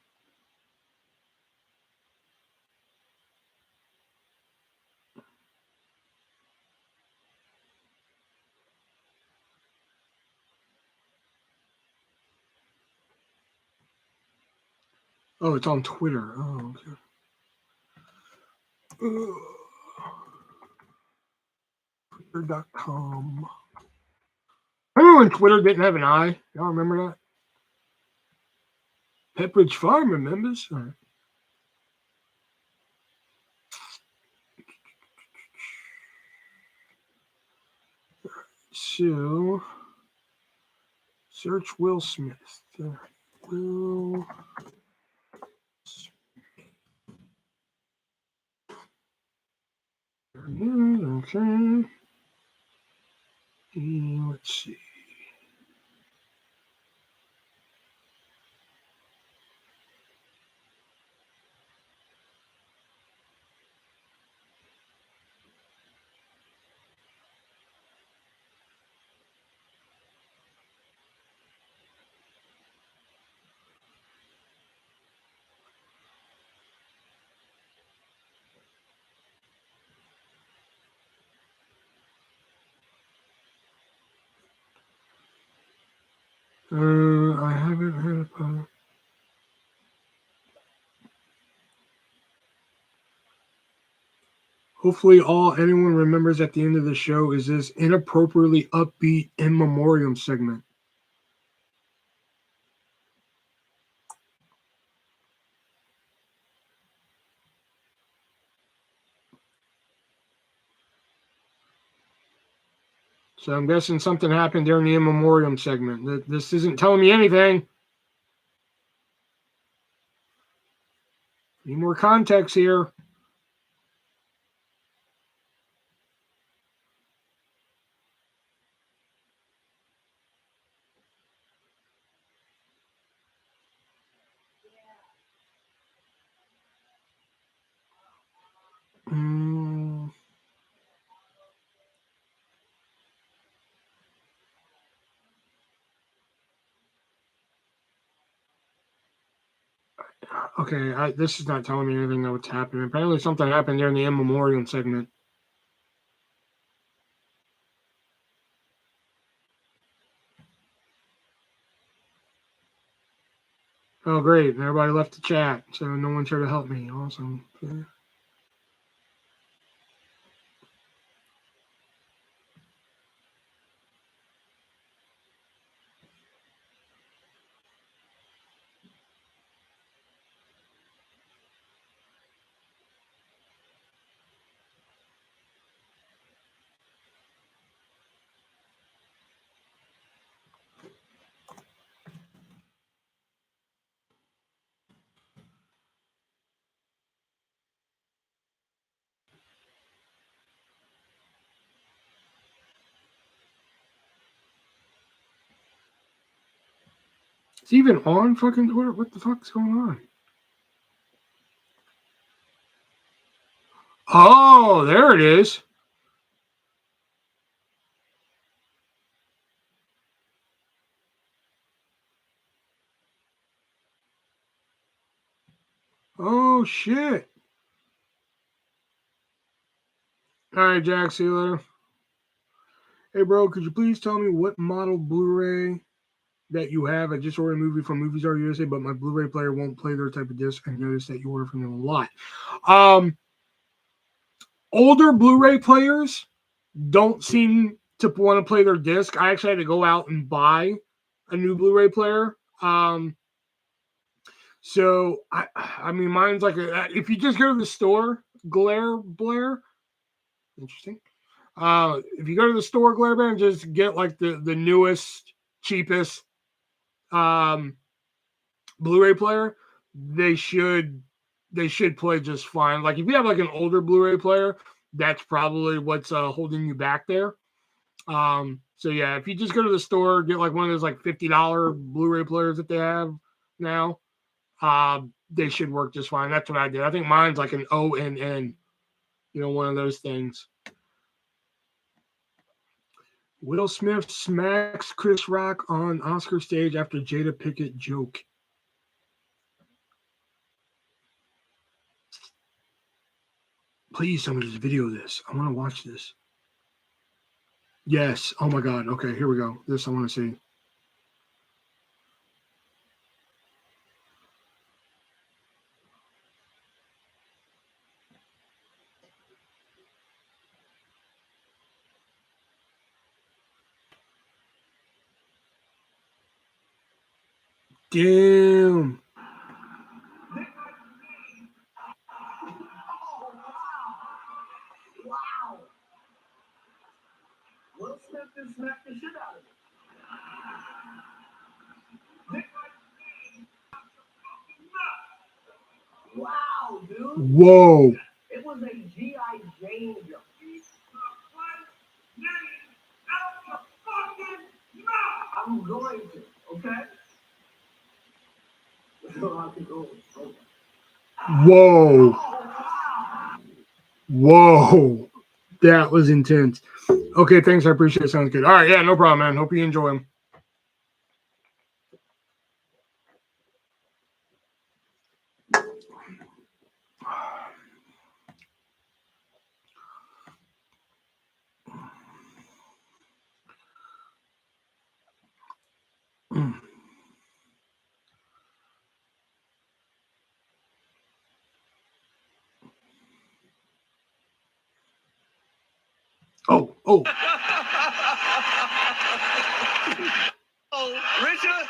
Oh, it's on Twitter. Oh, okay. Twitter.com. Remember when Twitter didn't have an eye? Y'all remember that? Pepperidge Farm remembers? All right. So, search Will Smith. Will Smith. Okay. Let's see. I haven't heard about. Hopefully, all anyone remembers at the end of the show is this inappropriately upbeat in memoriam segment. So I'm guessing something happened during the in memoriam segment. This isn't telling me anything. Need more context here. Okay, this is not telling me anything that what's happening. Apparently something happened during the in memoriam segment. Oh, great. Everybody left the chat, so no one's here to help me. Awesome. Okay. It's even on fucking Twitter? What the fuck's going on? Oh, there it is. Oh, shit. All right, Jack, see you later. Hey, bro, could you please tell me what model Blu-ray that you have? I just ordered a movie from Movies Are USA, but my Blu-ray player won't play their type of disc. I noticed that you order from them a lot. Older Blu-ray players don't seem to want to play their disc. I actually had to go out and buy a new Blu-ray player. So I mean, mine's like if you just go to the store, Blair, interesting. If you go to the store, Blair, and just get like the newest, cheapest Blu-ray player, they should play just fine. Like if you have like an older Blu-ray player, that's probably what's holding you back there. So yeah, if you just go to the store, get like one of those like $50 Blu-ray players that they have now, they should work just fine. That's what I did. I think mine's like an ONN, one of those things. Will Smith smacks Chris Rock on Oscar stage after Jada Pinkett joke. Please, somebody just video this. I want to watch this. Yes. Oh my God. Okay, here we go. This I want to see. Damn. Wow. Will Smith just smacked the shit out of him. Wow, dude. Whoa. It was a G.I. Jane joke. I'm going to, okay? Whoa. Whoa. That was intense. Okay, thanks. I appreciate it. Sounds good. All right, yeah, no problem, man. Hope you enjoy them. Oh. Oh, Richard.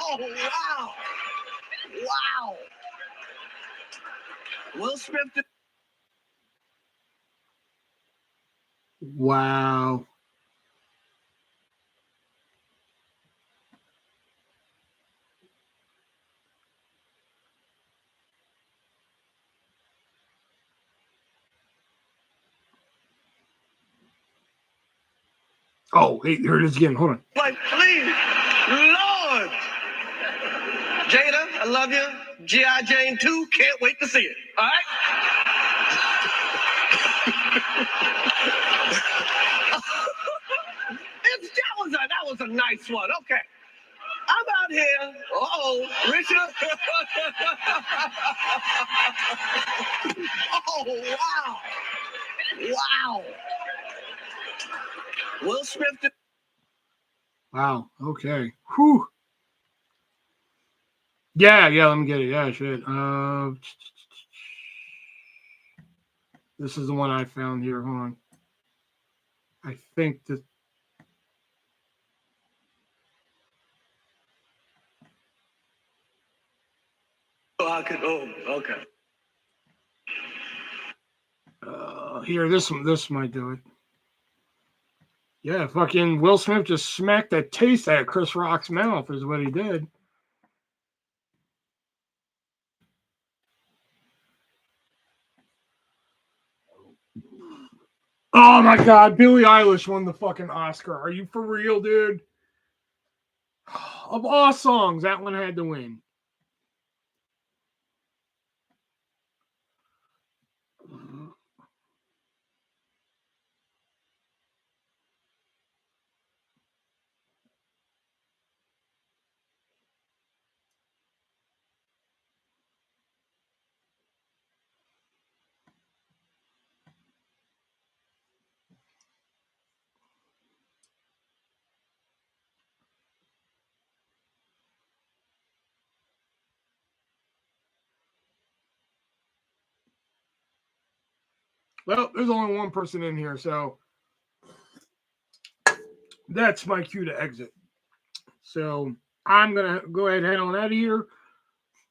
Oh, wow. Wow. Will Smith. Wow. Oh, hey, here it is again. Hold on. Like, please, Lord. Jada, I love you. G.I. Jane 2, can't wait to see it. All right? That was a nice one. Okay. I'm out here. Richard. Oh, wow. Wow. Will Smith. Wow. Okay. Whew. Yeah. Let me get it. Yeah, shit. This is the one I found here. Hold on. I think that. Okay. Here, this might do it. Yeah, fucking Will Smith just smacked that taste out of Chris Rock's mouth is what he did. Oh my God, Billie Eilish won the fucking Oscar. Are you for real, dude? Of all songs, that one had to win. Well, there's only one person in here, so that's my cue to exit. So I'm gonna go ahead and head on out of here.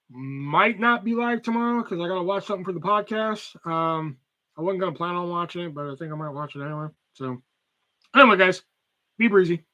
Might not be live tomorrow because I gotta watch something for the podcast. I wasn't gonna plan on watching it, but I think I might watch it anyway. So anyway, guys, be breezy.